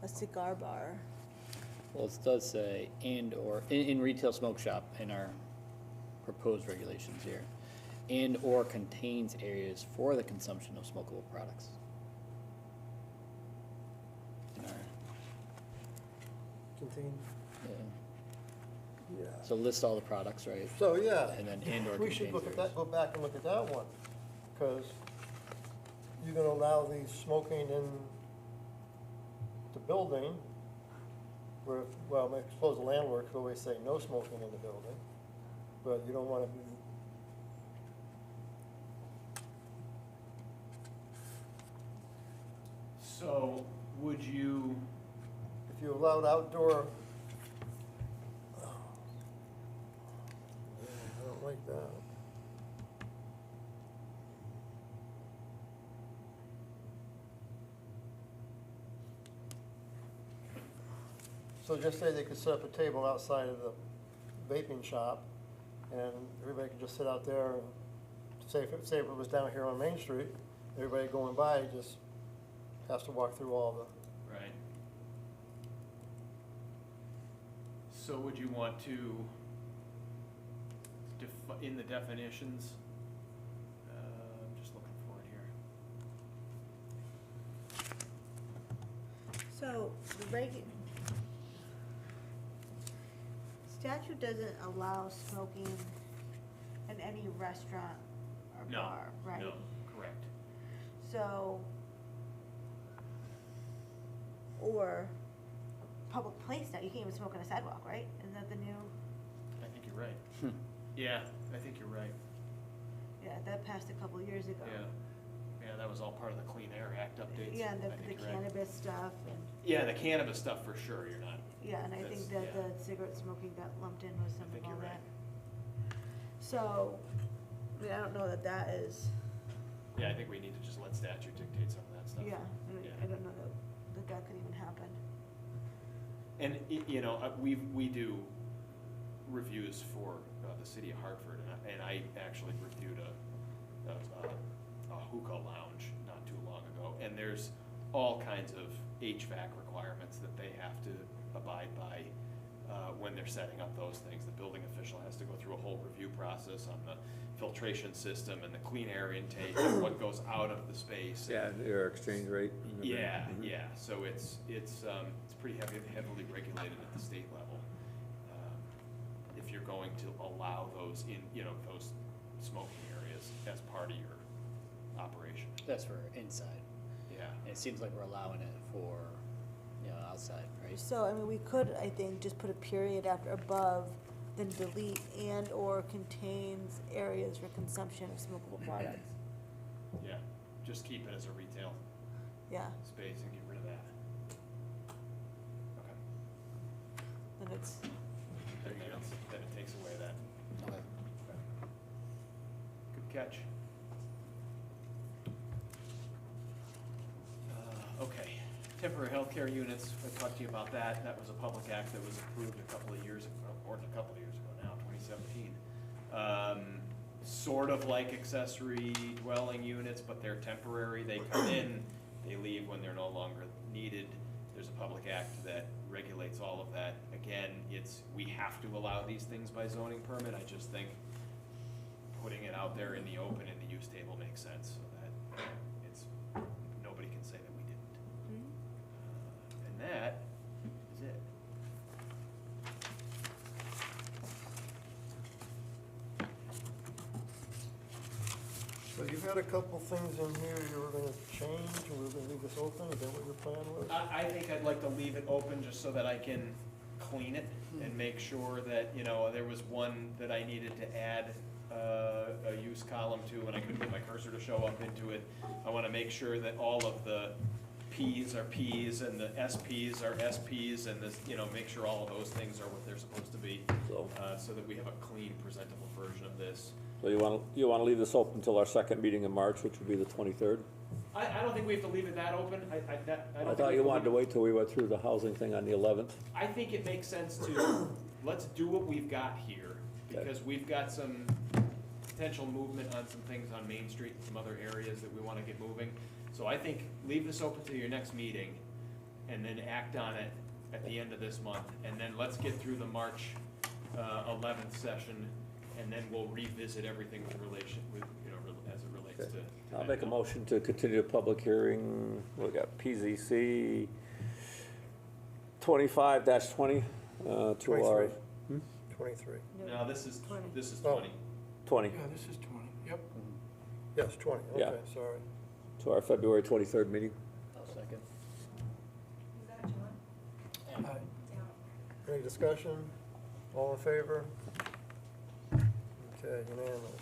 a cigar bar. Well, it does say and/or, in retail smoke shop, in our proposed regulations here, and/or contains areas for the consumption of smokable products. In our, Contain, yeah. yeah. So list all the products, right? So, yeah. And then and/or We should contains look at areas. that, go back and look at that one, because you're gonna allow the smoking in the building, where, well, I suppose the landlord could always say no smoking in the building, but you don't wanna be. So, would you, If you allowed outdoor, yeah, I don't like that. So just say they could set up a table outside of the vaping shop, and everybody could just sit out there, and say if it was down here on Main Street, everybody going by just has to walk through all the. right? So would you want to in the definitions, I'm just looking for it here. So, the statute doesn't allow smoking in any restaurant or No, bar, right? no, correct. So, or public place now, you can't even smoke on a sidewalk, right? Isn't that the new, I think you're right. Yeah, I think you're right. yeah, that passed a couple of years ago. Yeah, that was all part of the Clean Air Act updates. Yeah, and I the think you're right. cannabis stuff and, Yeah, the cannabis stuff for sure, you're not. yeah, and I think That's- that yeah. the cigarette smoking got lumped in with some I think of all you're that. right. So, I mean, I don't know that that is, Yeah, I think we need to just let statute dictate some of that stuff. yeah, I don't know that that could even happen. And, you know, we do reviews for the city of Hartford, and I actually reviewed a hookah lounge not too long ago, and there's all kinds of HVAC requirements that they have to abide by. when they're setting up those things. The building official has to go through a whole review process on the filtration system and the clean air intake and what goes out of the space. Yeah, air exchange rate. Yeah, yeah, so it's pretty heavily regulated at the state level. If you're going to allow those those smoking areas as part of your operation. That's for inside. Yeah. And it seems like we're allowing it for, outside, right? So, I mean, we could, I think, just put a period after above, then delete and/or contains areas for consumption of smokable products. Yeah, just keep it as a retail Yeah, space and get rid of that. Okay. then it's, Then it takes away that. Okay. Good catch. Okay, temporary healthcare units, I talked to you about that. That was a public act that was approved a couple of years ago, more than a couple of years ago now, 2017. Sort of like accessory dwelling units, but they're temporary. They come in, they leave when they're no longer needed. There's a public act that regulates all of that. Again, we have to allow these things by zoning permit. I just think putting it out there in the open in the use table makes sense, so that nobody can say that we didn't. And that is it. So you've had a couple things in here you were gonna change, and we were gonna leave this open, is that what your plan was? I think I'd like to leave it open just so that I can clean it and make sure that, there was one that I needed to add a use column to, and I couldn't get my cursor to show up into it. I wanna make sure that all of the Ps are Ps and the SPs are SPs, and this, make sure all of those things are what they're supposed to be, so that we have a clean, presentable version of this. So you wanna leave this open until our second meeting in March, which would be the 23rd? I don't think we have to leave it that open. I don't I think thought we you have wanted to leave it- wait till we went through the housing thing on the 11th. I think it makes sense to, let's do what we've got here, because we've got some potential movement on some things on Main Street, some other areas that we wanna get moving. So I think leave this open to your next meeting, and then act on it at the end of this month, and then let's get through the March 11th session, and then we'll revisit everything with relation, as it relates to. I'll make a motion to continue the public hearing. We got PZC 25-20 to our 23. No, this is Twenty. 20. 20 Yeah, this is 20, yep. Yes, 20, Yeah. okay, sorry. to our February 23rd meeting. I'll second. Was that John? Yeah. Any discussion? All in favor? Okay, unanimous.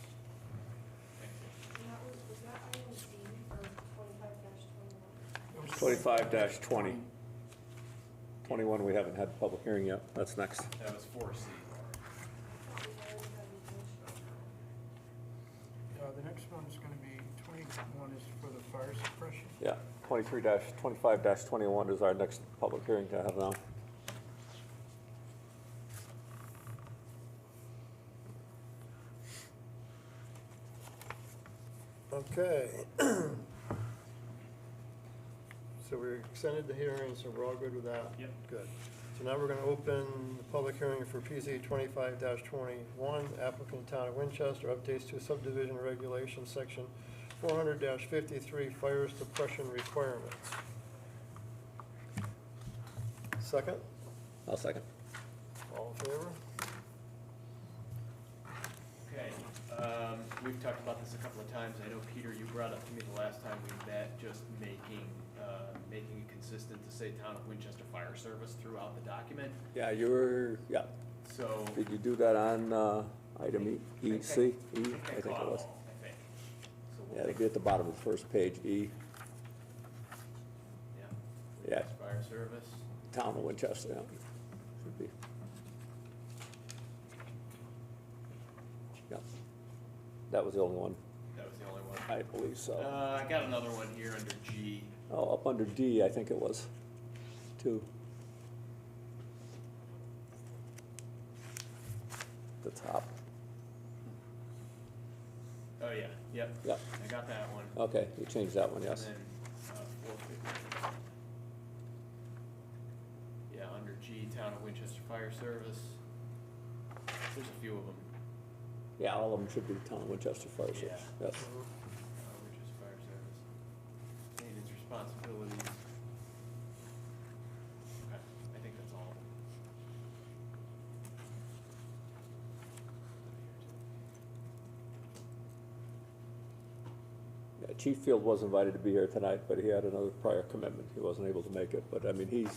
And that was that item C for 25-21? It was 25-20. 21, we haven't had a public hearing yet. That's next. That was 4C. The next one is gonna be 21 is for the fire suppression. Yeah, 25-21 is our next public hearing to have now. Okay. So we extended the hearing, so we're all good with that? Yep. Good. So now we're gonna open the public hearing for PZ 25-21, applicant Town of Winchester, updates to subdivision regulations, section 400-53, fire suppression requirements. Second, I'll second. all in favor? Okay, we've talked about this a couple of times. I know, Peter, you brought up to me the last time we met, just making it consistent to say Town of Winchester Fire Service throughout the document. Yeah, So. did you do that on item E, C? E, I think it caught was. all, I think. So we'll Yeah, it'll take- be at the bottom of the first page, E, Yeah. yeah, Fire Service. Town of Winchester, yeah. Should be. Yeah, that was the only one, That was the only one. I believe so. I got another one here under G. Oh, up under D, I think it was, too. The top, Oh, yeah, yep. yeah, I got that one. okay, you changed that one, yes. And then, 450. Yeah, under G, CG, Town of Winchester Fire Service. There's a few of them. Yeah, all of them should be Town of Winchester Fire Service, Yeah. yes. Winchester Fire Service. Maintenance responsibilities. Okay, I think that's all. Yeah, Chief Field was invited to be here tonight, but he had another prior commitment. He wasn't able to make it, but I mean, he's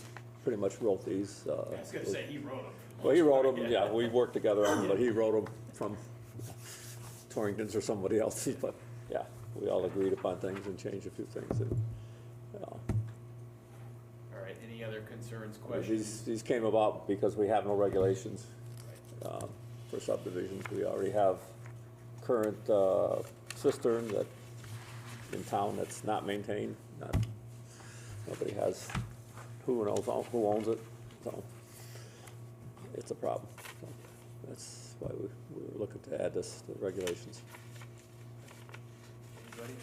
pretty much wrote these. I was gonna say, he wrote them. Well, he wrote them, yeah, we worked together on them, but he wrote them from Torrington's or somebody else's, but yeah, we all agreed upon things and changed a few things. And, All right, any other concerns, these, questions? these came about because we have no regulations for subdivisions. We already have current cistern that, in town that's not maintained, nobody has, who knows, who owns it, so it's a problem. So that's why we were looking to add this to the regulations. Anybody?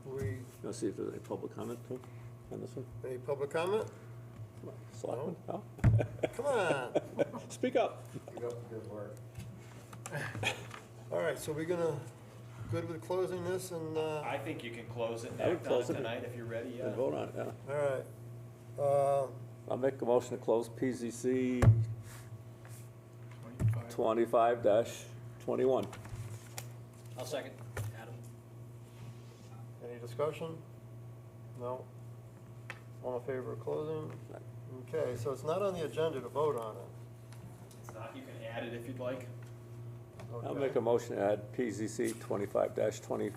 We, Let's see if there's any public comment too on this one. any public comment? Selectmen? No? Come on. Speak up. All right, so we're gonna, good with closing this and, I think you can close it and I would act on close it it. tonight if you're ready, yeah. And vote on it, yeah. all right. I'll make a motion to close PZC 25. 25-21. I'll second. Adam? Any discussion? No? All in favor of closing? Okay, so it's not on the agenda to vote on it. It's not, you can add it if you'd like. I'll Okay. make a motion to add PZC 25-21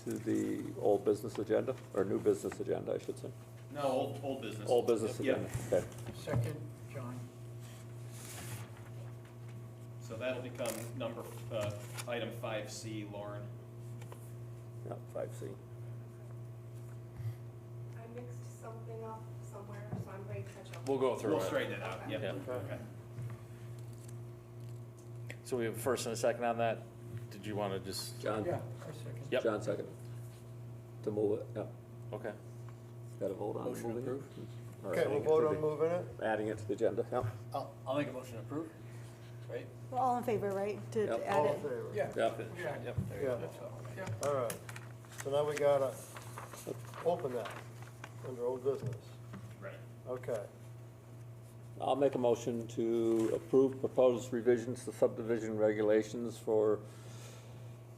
to the old business agenda, or new business agenda, I should say. No, old business. Old business Yep. agenda, okay. Second, John. So that'll become item 5C, Lauren. Yeah, 5C. I mixed something up somewhere, so I'm ready to catch up. We'll go through We'll it. straighten it out, yep. Yeah. Okay. So we have a first and a second on that. Did you want to just? John? Yeah, I second. Yep. John seconded. To move it, yeah. Okay. Got to vote on Motion moving it? approved. Or Okay, adding we'll it to vote on the- moving it. Adding it to the agenda, yeah. I'll make a motion to approve, right? We're all in favor, right, to Yep. add All in it? favor? Yeah. Yeah. Yeah. Yep. Yeah, That's all, yeah. all right. So now we gotta open that under old business. Right. Okay. I'll make a motion to approve proposed revisions to subdivision regulations for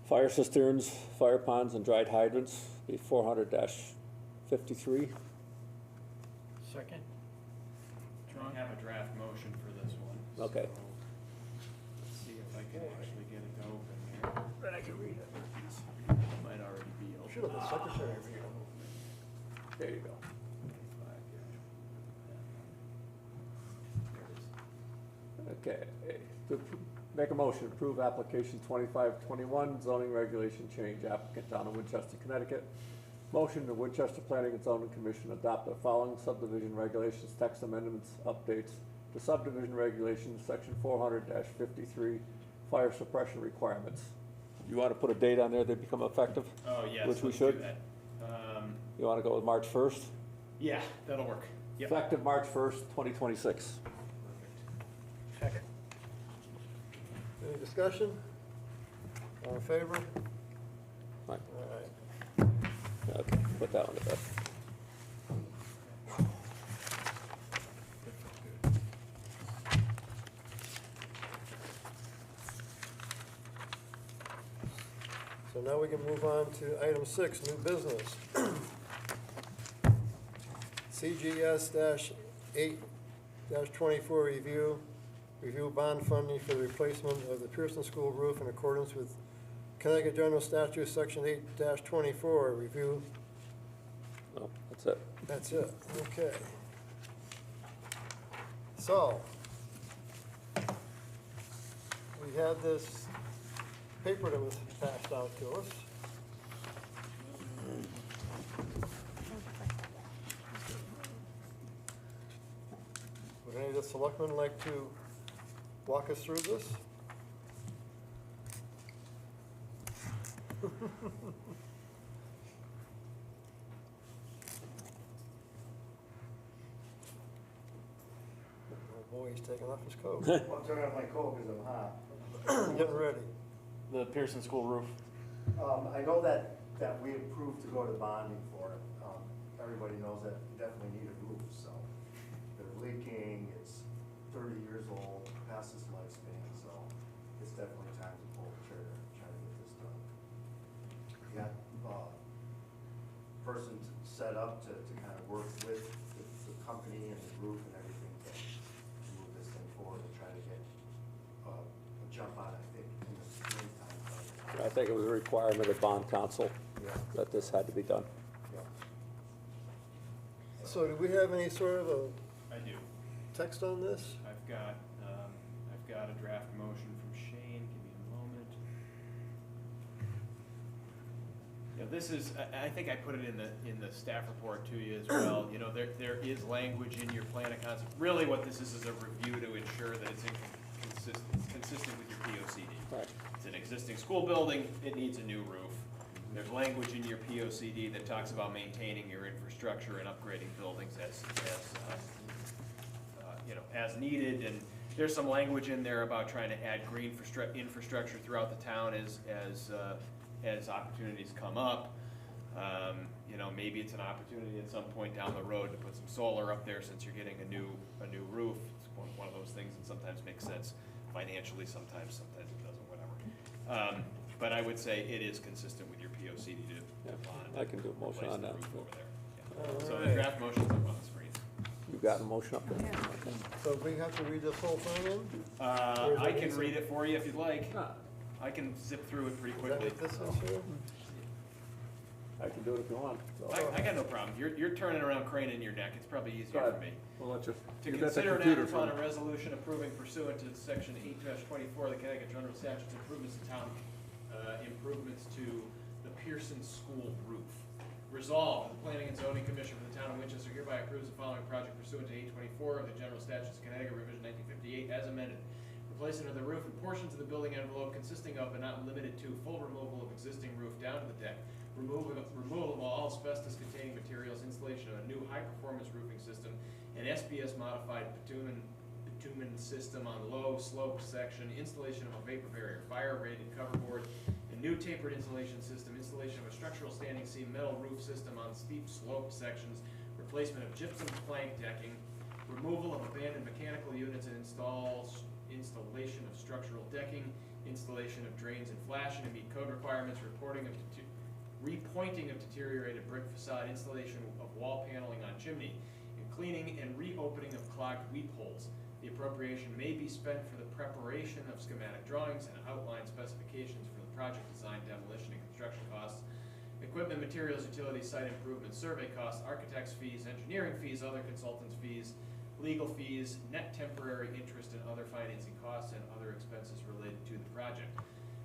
fire cisterns, fire ponds, and dried hydrants, be 400-53. Second. I John? have a draft motion for this one. Okay. So let's see if I can actually get it to open here. Then I can read it. It might already be open. Should have the secretary read it. There you go. Okay, to make a motion, approve application 2521, zoning regulation change, applicant Town of Winchester, Connecticut. Motion, the Winchester Planning and Zoning Commission adopt the following subdivision regulations, text amendments, updates to subdivision regulations, section 400-53, fire suppression requirements. You want to put a date on there they become effective? Oh, yes, Which we let's do should. that. You want to go with March 1st? Yeah, that'll work. Yep. Effective March 1st, 2026. Second. Any discussion? All in favor? Fine. All right. Okay, put that one to bed. So now we can move on to item 6, new business. CGS-8-24 review bond funding for the replacement of the Pearson School roof in accordance with Connecticut General Statute, Section 8-24, review, No, that's it. that's it, okay. So, we had this paper that was passed out to us. Would any of the selectmen like to walk us through this? Oh, he's taking off his coat. Well, I'm turning off my coat because I'm hot. Getting ready. The Pearson School roof. I know that we approved to go to bonding for it. Everybody knows that we definitely need a roof, so. They're leaking, it's 30 years old, past its lifespan, so it's definitely time to pull the trigger, try to get this done. We got, person set up to kind of work with the company and the roof and everything to move this thing forward and try to get a jump on it, I think, in the springtime. I think it was a requirement of bond council Yeah. that this had to be done. Yeah. So do we have any sort of a I do. text on this? I've got a draft motion from Shane, give me a moment. You know, this is, I think I put it in the staff report to you as well. You know, there is language in your plan of concept. Really what this is a review to ensure that it's consistent with your POCD. Right. It's an existing school building, it needs a new roof. There's language in your POCD that talks about maintaining your infrastructure and upgrading buildings as needed, and there's some language in there about trying to add green infrastructure throughout the town as opportunities come up. You know, maybe it's an opportunity at some point down the road to put some solar up there since you're getting a new roof. It's one of those things that sometimes makes sense financially, sometimes it doesn't, whatever. But I would say it is consistent with your POCD to Yeah, bond. I can do a motion replace on the that. roof over there. Yeah. All So the right. draft motion's up on the screen. You got a motion up there? Yeah. Okay. So we have to read this whole thing in? I can read it for you if you'd like. Ah, I can zip through it pretty Is that quickly. what this is here? I can do it if you want. So- I got no problem. You're turning around craning your neck. It's probably Go easier ahead. for me. We'll let you. To you got the consider and computer act upon a from- resolution approving pursuant to section 8-24 of the Connecticut General Statutes improvements to town, improvements to the Pearson School roof. Resolved, the Planning and Zoning Commission for the town of Winchester hereby approves the following project pursuant to 824 of the General Statutes of Connecticut, revision 1958, as amended. Replacement of the roof and portions of the building envelope consisting of but not limited to full removal of existing roof down to the deck, removal of all asbestos-containing materials, installation of a new high-performance roofing system, an SBS modified bitumen system on low slope section, installation of a vapor barrier, fire-rated coverboard, a new tapered insulation system, installation of a structural standing seam metal roof system on steep slope sections, replacement of gypsum plank decking, removal of abandoned mechanical units and installation of structural decking, installation of drains and flashing to meet code requirements, repointing of deteriorated brick facade, installation of wall paneling on chimney, and cleaning and reopening of clogged weep holes. The appropriation may be spent for the preparation of schematic drawings and outline specifications for the project design, demolition, and construction costs, equipment, materials, utilities, site improvements, survey costs, architect's fees, engineering fees, other consultants' fees, legal fees, net temporary interest and other financing costs, and other expenses related to the project.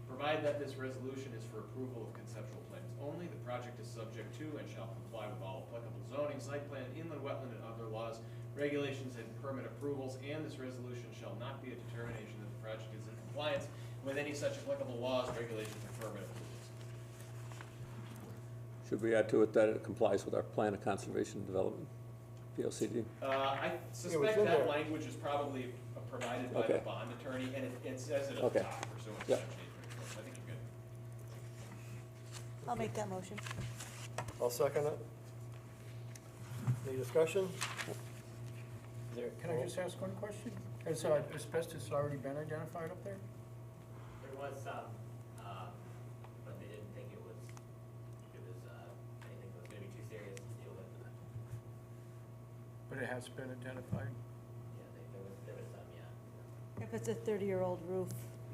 Provide that this resolution is for approval of conceptual plans only, the project is subject to and shall comply with all applicable zoning, site plan, inland wetland, and other laws, regulations, and permit approvals, and this resolution shall not be a determination that the project is in compliance with any such applicable laws, regulations, or permit approvals. Should we add to it that it complies with our plan of conservation and development, PLCD? I suspect in that there. language is probably provided by the Okay. bond attorney, and it says it at the Okay. top pursuant to Yep. section 824, so I think you're good. I'll make that motion. I'll second it. Any discussion? Can I just ask one question? Has asbestos already been identified up there? There was some, but they didn't think it was anything that was gonna be too serious to deal with. But it has been identified? Yeah, there was some, yeah. If it's a 30-year-old roof,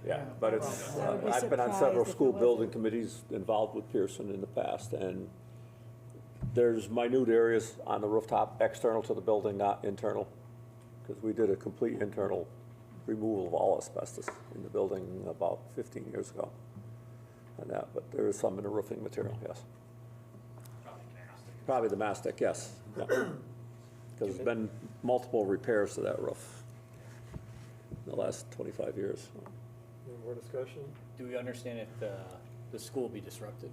Yeah, but it's, I would be I've been on several surprised if it school building wasn't. committees involved with Pearson in the past, and there's minute areas on the rooftop, external to the building, not internal, because we did a complete internal removal of all asbestos in the building about 15 years ago. And that, but there is some in the roofing material, yes. Probably the mastic, yes, yeah. Because there's been multiple repairs to that roof in the last 25 years. Any more discussion? Do we understand if the school will be disrupted?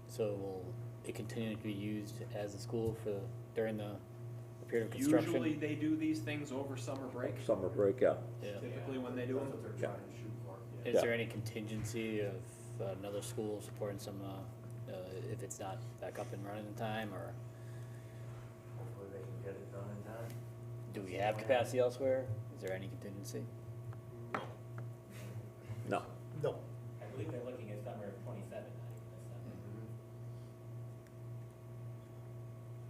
So will it continue to be used as a school during the period of construction. Usually they do these things over summer break, Summer break, yeah. Yeah. typically when they do them. Yeah. Is there any contingency of another school supporting some, if it's not back up and running in time, or Hopefully they can get it done in time. do we have capacity elsewhere? Is there any contingency? No. No. I believe they're looking at summer of 27, not even this summer.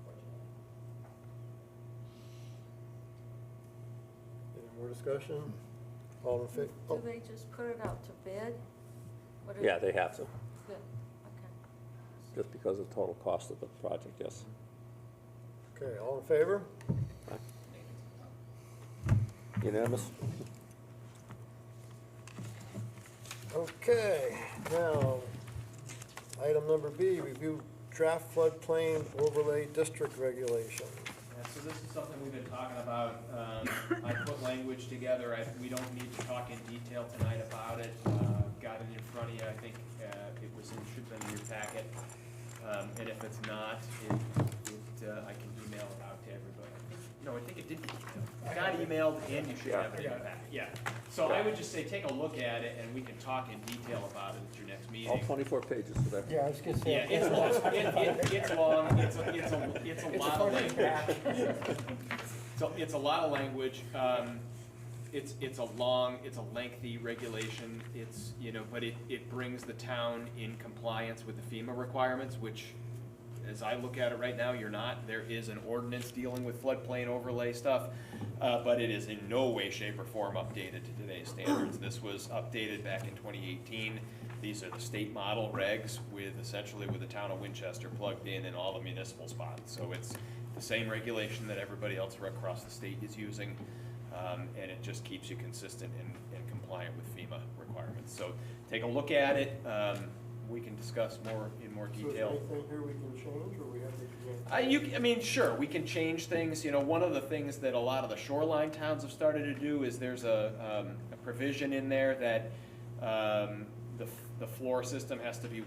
Fortunately. Any more discussion? All in favor? Do they just put it out to bid? What is- Yeah, they have to, Good, okay. just because of the total cost of the project, yes. Okay, all in favor? Unanimous? Okay, now, item number B, review draft floodplain overlay district regulation. Yeah, so this is something we've been talking about. I put language together. We don't need to talk in detail tonight about it. Got it in front of you. I think it was should have been in your packet. And if it's not, I can email it out to everybody. No, I think it did. It got emailed and you should have it in your packet. Yeah. So I would just say, take a look at it and we can talk in detail about it at your next meeting. All 24 pages of that. Yeah, I was gonna say. Yeah, it's long, it's long, it's a lot of language. So it's a lot of language, it's a lengthy regulation, but it brings the town in compliance with the FEMA requirements, which, as I look at it right now, you're not. There is an ordinance dealing with floodplain overlay stuff, but it is in no way, shape, or form updated to today's standards. This was updated back in 2018. These are the state model regs essentially with the town of Winchester plugged in all the municipal spots. So it's the same regulation that everybody else across the state is using, and it just keeps you consistent and compliant with FEMA requirements. So take a look at it. We can discuss in more So is detail. there anything here we can change, or we have to? I mean, sure, we can change things. One of the things that a lot of the shoreline towns have started to do is there's a provision in there that the floor system has to be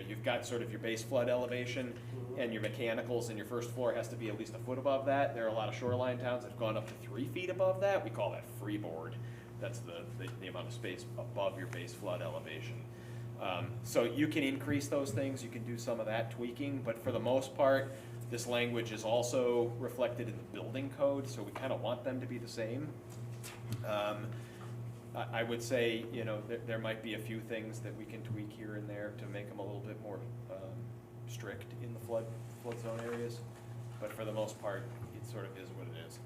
you've got sort of your base flood elevation and your mechanicals, and your first floor has to be at least a foot above that. There are a lot of shoreline towns that have gone up to 3 feet above that. We call that freeboard. That's the amount of space above your base flood elevation. So you can increase those things, you can do some of that tweaking, but for the most part, this language is also reflected in the building code, so we kind of want them to be the same. I would say, there might be a few things that we can tweak here and there to make them a little bit more strict in the flood zone areas, but for the most part, it sort of is what it is.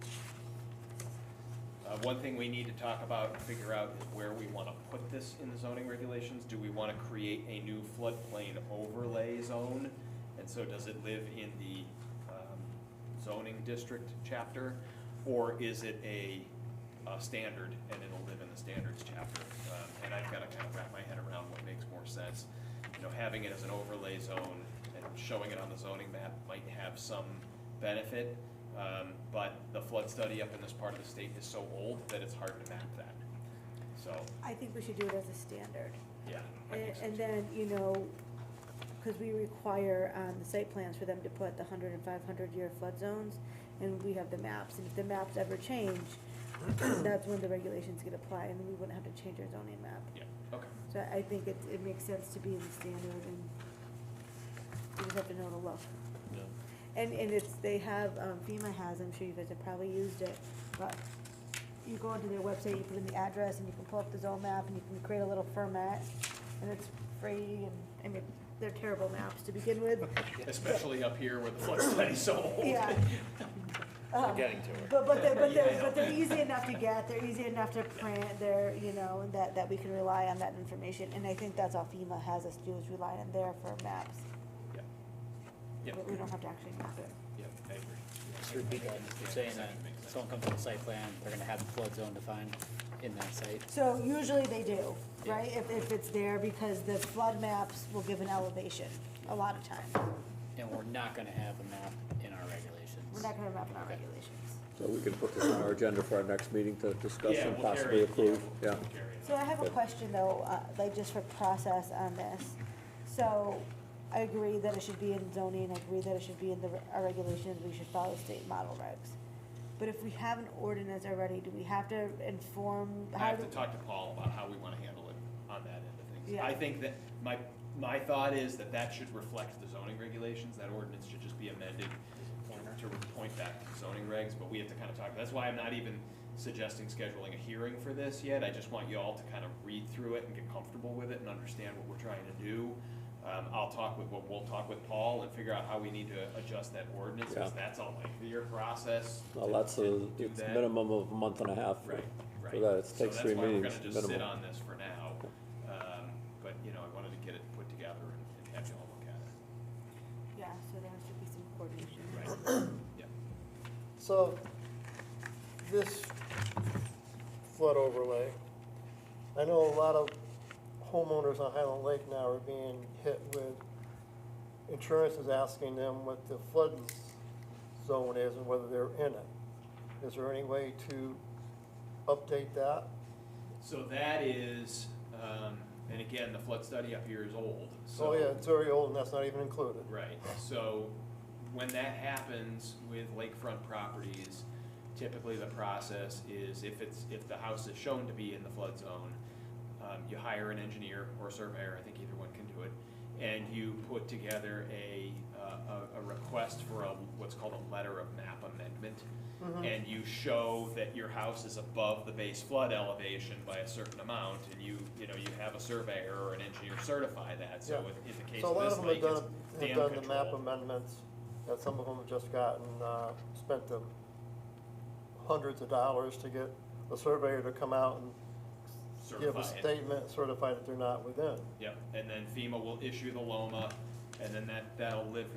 One thing we need to talk about and figure out is where we want to put this in the zoning regulations. Do we want to create a new floodplain overlay zone? And so does it live in the zoning district chapter? Or is it a standard and it'll live in the standards chapter? And I've got to kind of wrap my head around what makes more sense. Having it as an overlay zone and showing it on the zoning map might have some benefit. But the flood study up in this part of the state is so old that it's hard to map that. So, I think we should do it as a standard. yeah. I think so And too. then, because we require the site plans for them to put the 100 and 500-year flood zones, and we have the maps, and if the maps ever change, that's when the regulations get applied, and we wouldn't have to change our zoning map. Yeah, okay. So I think it makes sense to be in the standard, and you just have to know to look. And they have, FEMA has, I'm sure you guys have probably used it, but you go onto their website, you put in the address, and you can pull up the zone map, and you can create a little format, and it's free, and, I mean, they're terrible maps to begin with. Especially up here where the flood study's so old. Yeah. Getting to it. But they're easy enough to get, they're easy enough to print, that we can rely on that information, and I think that's all FEMA has us do, is rely on there for maps. Yeah. Yeah. But we don't have to actually map it. Yeah, I agree. Just repeat that, you're saying that someone comes to the site plan, they're gonna have the flood zone defined in that site? So usually they do, right, if it's there, because the flood maps will give an elevation, a lot of times. And we're not gonna have a map in our regulations? We're not gonna map in our Okay. regulations. So we can put this on our agenda for our next meeting to discuss Yeah, and we'll carry possibly it. approve, yeah. We'll carry it. So I have a question though, like just for process on this. So I agree that it should be in zoning, I agree that it should be in our regulations, we should follow state model regs. But if we have an ordinance already, do we have to inform? I how have to do- talk to Paul about how we wanna handle it on that end of things. Yeah. I think that, my thought is that that should reflect the zoning regulations, that ordinance should just be amended to point back to zoning regs, but we have to kind of talk, that's why I'm not even suggesting scheduling a hearing for this yet, I just want you all to kind of read through it and get comfortable with it and understand what we're trying to do. We'll talk with Paul and figure out how we need to adjust that ordinance, because Yeah. that's a lengthier process. Well, to- that's to do it's a that. minimum of a month and a half for Right, right. for that. It So takes 3 that's why meetings, we're gonna just sit minimum. on this for now. But, you know, I wanted to get it put together and have you all look at it. Yeah, so there has to be some coordination. Right. Yeah. So, this flood overlay, I know a lot of homeowners on Highland Lake now are being hit with, insurance is asking them what the flood zone is and whether they're in it. Is there any way to update that? So that is, and again, the flood study up here is old, so. Oh, yeah, it's very old and that's not even included. Right, so when that happens with lakefront properties, typically the process is if the house is shown to be in the flood zone, you hire an engineer or surveyor, I think either one can do it, and you put together a request for what's called a letter of map amendment. And you show that your house is above the base flood elevation by a certain amount, and you have a surveyor or an engineer certify that, so Yeah. in the case So a of lot this of them lake, it's have dam done the map control. amendments, and some of them have just gotten, spent the hundreds of dollars to get a surveyor to come out and give a Certify it. statement, certify that they're not within. Yep, and then FEMA will issue the LOMA, and then that'll live,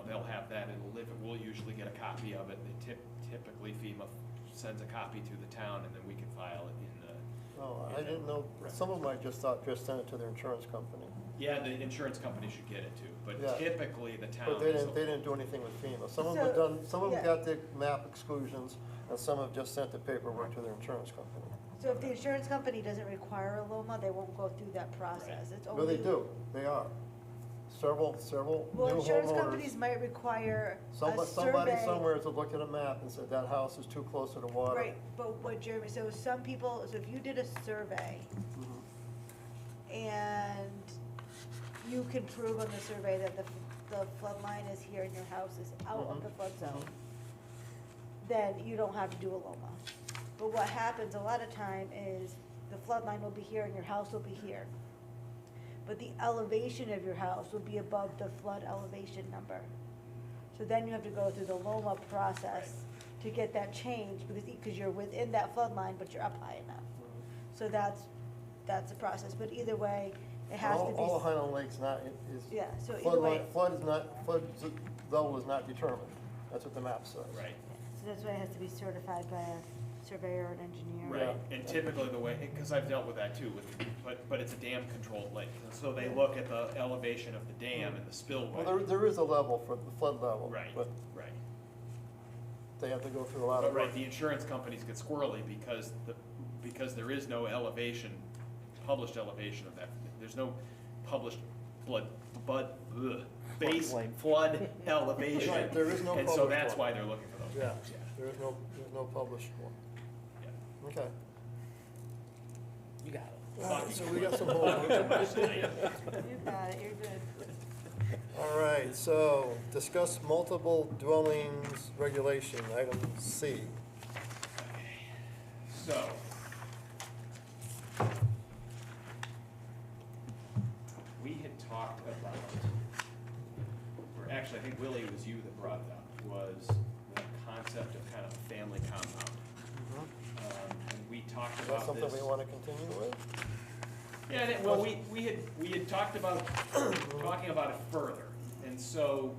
they'll have that, and we'll usually get a copy of it. They typically FEMA sends a copy to the town, and then we can file it in the. Oh, in I the didn't know, records. some of them I just thought just sent it to their insurance company. Yeah, the insurance company should get it too, but Yeah. typically the town But they is. didn't do anything with FEMA. Some of them have So, done, some of them yeah. got the map exclusions, and some have just sent the paperwork to their insurance company. So if the insurance company doesn't require a LOMA, they won't go through that process. It's But only. they do, they are. Several new Well, insurance companies homeowners. might require a Somebody survey. somewhere has looked at a map and said that house is too close to the water. Right, but what Jeremy, so some people, so if you did a survey and you can prove on the survey that the flood line is here and your house is out of the flood zone, then you don't have to do a LOMA. But what happens a lot of time is the flood line will be here and your house will be here. But the elevation of your house will be above the flood elevation number. So then you have to go through the LOMA process to get that changed, because you're within that flood line, but you're up high enough. So that's the process, but either way, it has to be. All of Highland Lake's not, is. Yeah, so either flood way- line- flood zone is not determined. That's what the map says. Right. So that's why it has to be certified by a surveyor or an engineer. Right, and typically the way, because I've dealt with that too, but it's a dam controlled lake, and so they look at the elevation of the dam and the spillway. Well, there is a level for the flood level. Right, But right. they have to go through a lot But of. right, the insurance companies get squirrely because there is no published elevation of that. There's no published base Floodplain. flood elevation. Right, there is no And so published that's one. why they're looking for those. Yeah, numbers, there's no published one. Yeah. Okay. You got it. All right, so we got some homework. You got it, you're good. All right, so discuss multiple dwellings regulation, item C. So. We had talked about, or actually, I think Willie, it was you that brought it up, was the concept of kind of a family compound. And we talked Is about that this. something we want to continue with? Yeah, well, we had talked about, talking about it further, and so,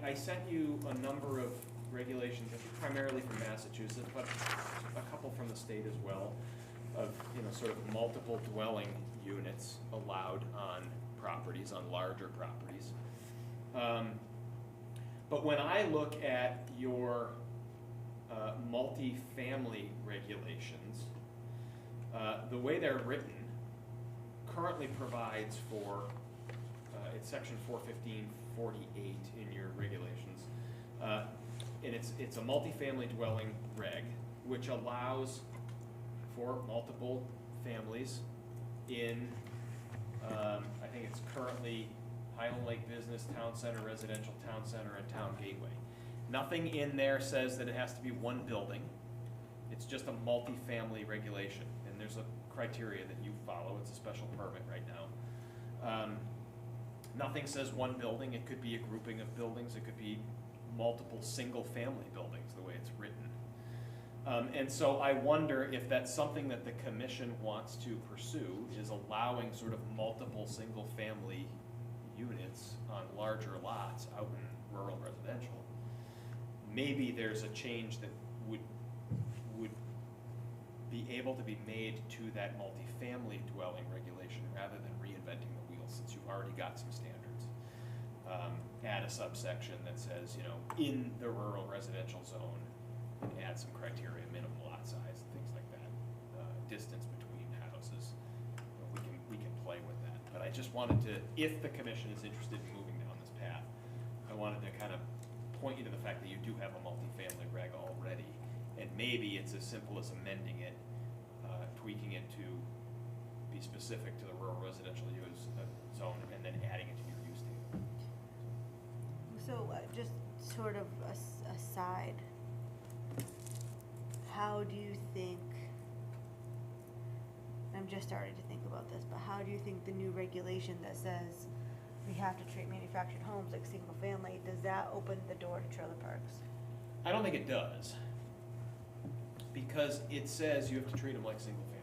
I sent you a number of regulations, primarily from Massachusetts, but a couple from the state as well, of, sort of multiple dwelling units allowed on properties, on larger properties. But when I look at your multifamily regulations, the way they're written currently provides for, it's section 41548 in your regulations, and it's a multifamily dwelling reg, which allows for multiple families in, I think it's currently Highland Lake Business, Town Center, Residential Town Center, and Town Gateway. Nothing in there says that it has to be one building. It's just a multifamily regulation, and there's a criteria that you follow. It's a special permit right now. Nothing says one building. It could be a grouping of buildings. It could be multiple single-family buildings, the way it's written. And so I wonder if that's something that the commission wants to pursue, is allowing sort of multiple single-family units on larger lots out in rural residential. Maybe there's a change that would be able to be made to that multifamily dwelling regulation rather than reinventing the wheel, since you've already got some standards. Add a subsection that says, you know, in the rural residential zone, and add some criteria, minimum lot size, things like that, distance between houses. You know, we can play with that. But I just wanted to, if the commission is interested in moving down this path, I wanted to kind of point you to the fact that you do have a multifamily reg already, and maybe it's as simple as amending it, tweaking it to be specific to the rural residential use zone, and then adding it to your use table. So, just sort of aside, how do you think, I'm just starting to think about this, but how do you think the new regulation that says we have to treat manufactured homes like single family, does that open the door to trailer parks? I don't think it does, because it says you have to treat them like single family.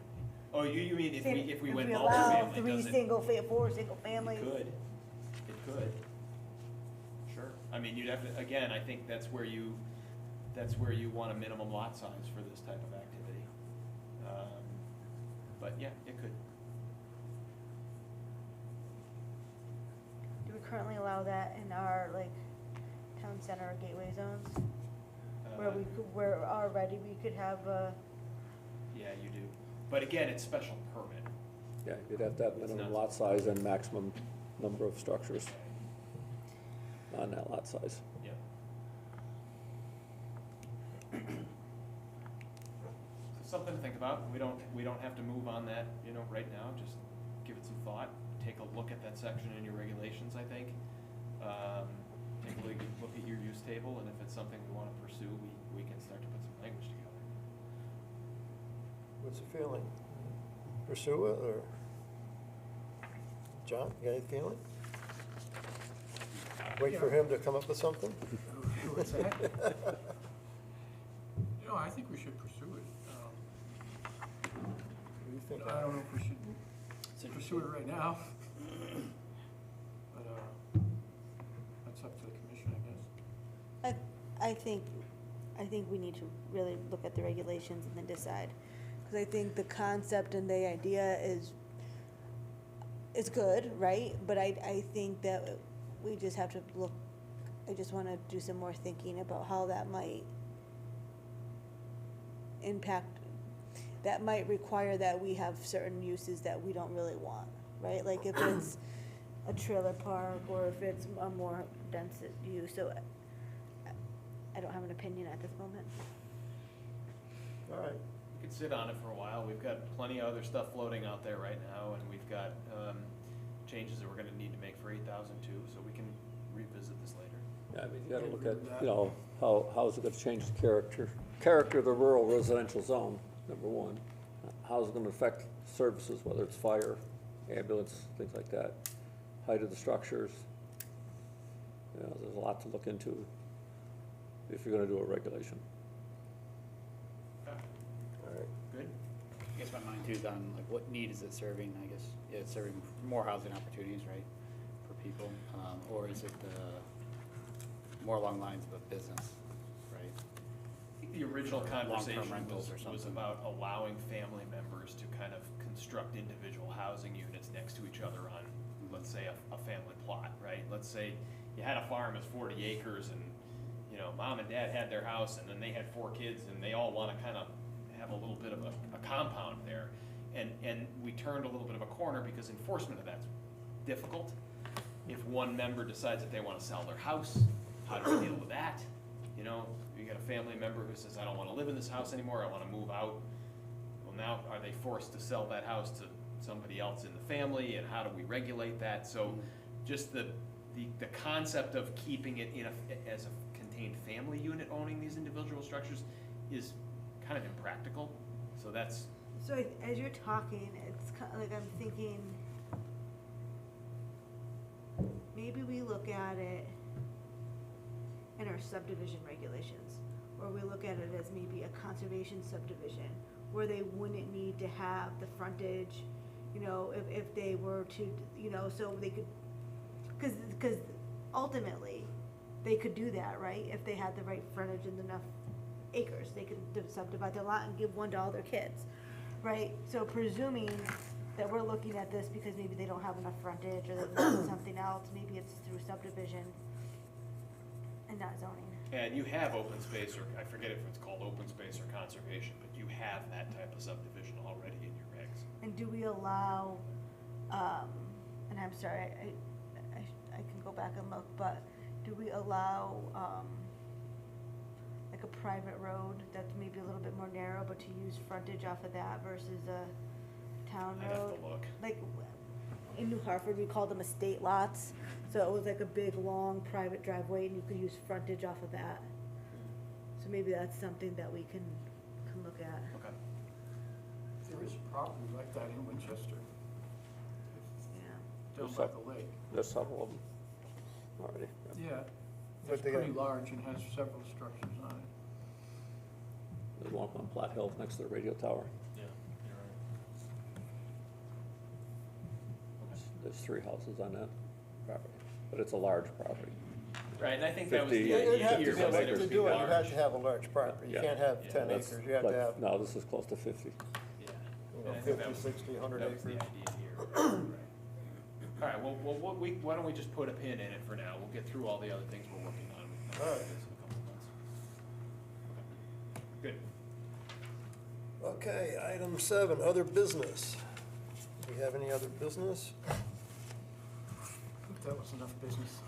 Oh, you mean if we went allow multifamily, does it? 4 single families? It could. Sure. I mean, you'd have to, again, I think that's where you want a minimum lot size for this type of activity. But yeah, it could. Do we currently allow that in our, like, town center or gateway zones? Where already we could have Yeah, you do. But again, it's special permit. Yeah, you'd have to have minimum lot size and maximum number of structures on that lot size. Yeah. Something to think about. We don't have to move on that, you know, right now. Just give it some thought. Take a look at that section in your regulations, I think. Take a look at your use table, and if it's something we want to pursue, we can start to put some language together. What's the feeling? Pursue it, or? John, you got any feeling? Wait for him to come up with something? What's that? You know, I think we should pursue it. What do you think? I don't know if we should pursue it right now. But, that's up to the commission, I guess. I think we need to really look at the regulations and then decide. Because I think the concept and the idea is good, right? But I think that we just have to look, I just want to do some more thinking about how that might impact, that might require that we have certain uses that we don't really want, right? Like if it's a trailer park or if it's a more dense use. So I don't have an opinion at this moment. All right. We could sit on it for a while. We've got plenty of other stuff floating out there right now, and we've got changes that we're gonna need to make for 8,000 too, so we can revisit this later. Yeah, I mean, you gotta look at, you know, how is it gonna change the character of the rural residential zone, number one. How's it gonna affect services, whether it's fire, ambulance, things like that. Height of the structures. You know, there's a lot to look into if you're gonna do a regulation. Okay. All right. Good. I guess my mind too is on like what need is it serving, I guess, yeah, it's serving more housing opportunities, right, for people, or is it, more along lines of a business, right? I think the original conversation rentals or was something. about allowing family members to kind of construct individual housing units next to each other on, let's say, a family plot, right? Let's say you had a farm that's 40 acres and, you know, mom and dad had their house and then they had 4 kids and they all want to kind of have a little bit of a compound there. And we turned a little bit of a corner because enforcement of that's difficult. If one member decides that they want to sell their house, how do we deal with that? You know, got a family member who says, I don't wanna live in this house anymore, I wanna move out. Well, now, are they forced to sell that house to somebody else in the family, and how do we regulate that? So, just the concept of keeping it as a contained family unit owning these individual structures is kind of impractical, so that's, So as you're talking, it's like I'm thinking, maybe we look at it in our subdivision regulations, or we look at it as maybe a conservation subdivision, where they wouldn't need to have the frontage, you know, if they were to, you know, so they could, cause ultimately, they could do that, right? If they had the right frontage and enough acres, they could subdivide their lot and give one to all their kids, right? So presuming that we're looking at this because maybe they don't have enough frontage or they want something else, maybe it's through subdivision and not zoning. and you have open space, or I forget if it's called open space or conservation, but you have that type of subdivision already in your regs. And do we allow, and I'm sorry, I can go back and look, but do we allow, like a private road that's maybe a little bit more narrow, but to use frontage off of that versus a town I'd have road? to look. Like, in New Hartford, we called them estate lots, so it was like a big, long, private driveway, and you could use frontage off of that. So maybe that's something that we can look at. Okay. There is a property like that in Winchester, Yeah. down by the lake. There's several of them already. Yeah, But it's they pretty got- large and has several structures on it. There's one on Platte Hill next to the radio tower. Yeah, you're right. There's 3 houses on that property, but it's a large property. Right, and I think that was the 50, You'd idea have here, to be was that able it to would be do it, you large. have to have a large property, you Yeah. can't have Yeah, 10 That's acres, you have to like- have, No, this is close to 50. Yeah. you And know, I think 50, that was- 60, 100 That was the acres. idea here. Right. All right, well, why don't we just put a pin in it for now? We'll get through all the other things we're working on. We can All right. do this in a couple months. Okay. Good. Okay, item 7, other business. Do we have any other business? I think that was enough business.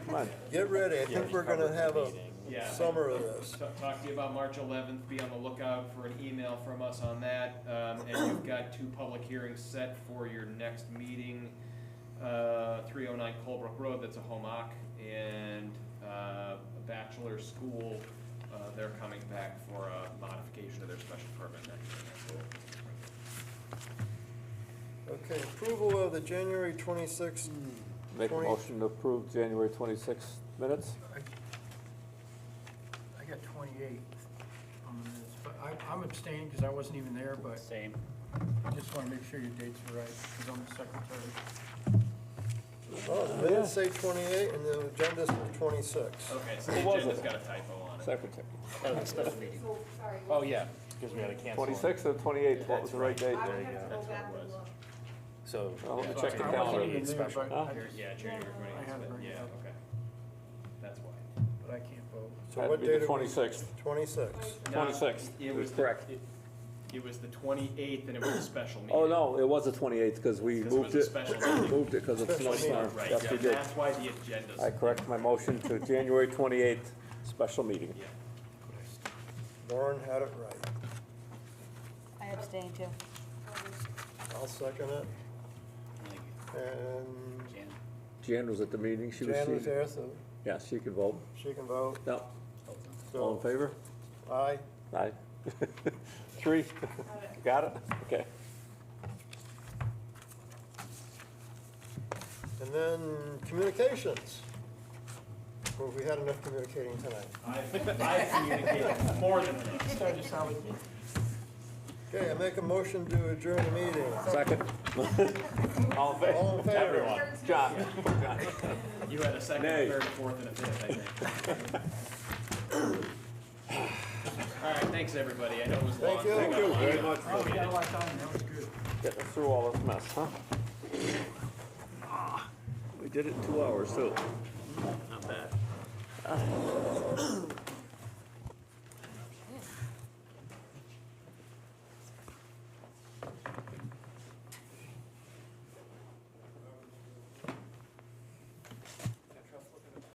Come on. Get ready, I think we're gonna have a Yeah. summer of this. Talk to you about March 11th, be on the lookout for an email from us on that. And you've got 2 public hearings set for your next meeting. 309 Colebrook Road, that's a home occ, and a bachelor school, they're coming back for a modification of their special permit next year. Okay, approval of the January 26th. Make a 20 motion to approve January 26th minutes. I got 28 on the minutes, but I'm abstaining because I wasn't even there, but Same. I just want to make sure your dates are right because I'm the secretary. Oh, the minutes say 28 and the agenda's for 26. Okay, so What the was agenda's it? got a typo on it. Secretary. That was a special meeting. So, sorry. Oh, yeah, because we had to cancel. 26th or 28th, what was the right date? I would There you have to go. go That's what back it and was. look. So. Well, let me Yeah. check the I calendar. wasn't even there, Special. but Huh? I- Yeah, January I have it 20th, right yeah, now. okay. That's why. but I can't vote. So Had what to be date the are we? 26th. 26. No, 26th, it it was was correct. It was the 28th and it was a special meeting. Oh, no, it was the 28th because we Because it moved was a it, special meeting. moved it because of Special meeting. snowstorm. Right, Yes, yeah, we did. that's why the agenda's. I correct my motion to January 28th, special meeting. Yeah. Lauren had it right. I abstain too. I'll second it. And Jan. Jan was at the meeting, she was Jan was seated. there, so Yeah, she could vote. she can vote. No, all in So, favor? aye. Aye. 3, got it? Okay. And then communications. Well, we had enough communicating tonight. I've communicated more than enough. Started to sound like Okay, I make a motion to adjourn the meeting. Second. All in favor? All in favor? Everyone. John. You had a second, a Nay. third, a fourth, and a fifth, I think. All right, thanks, everybody. I know it was long. Thank you. I got a lot very done. much. Oh, we got a lot of time, that was good. Getting us through all this mess, huh? We did it in 2 hours, too. Not bad.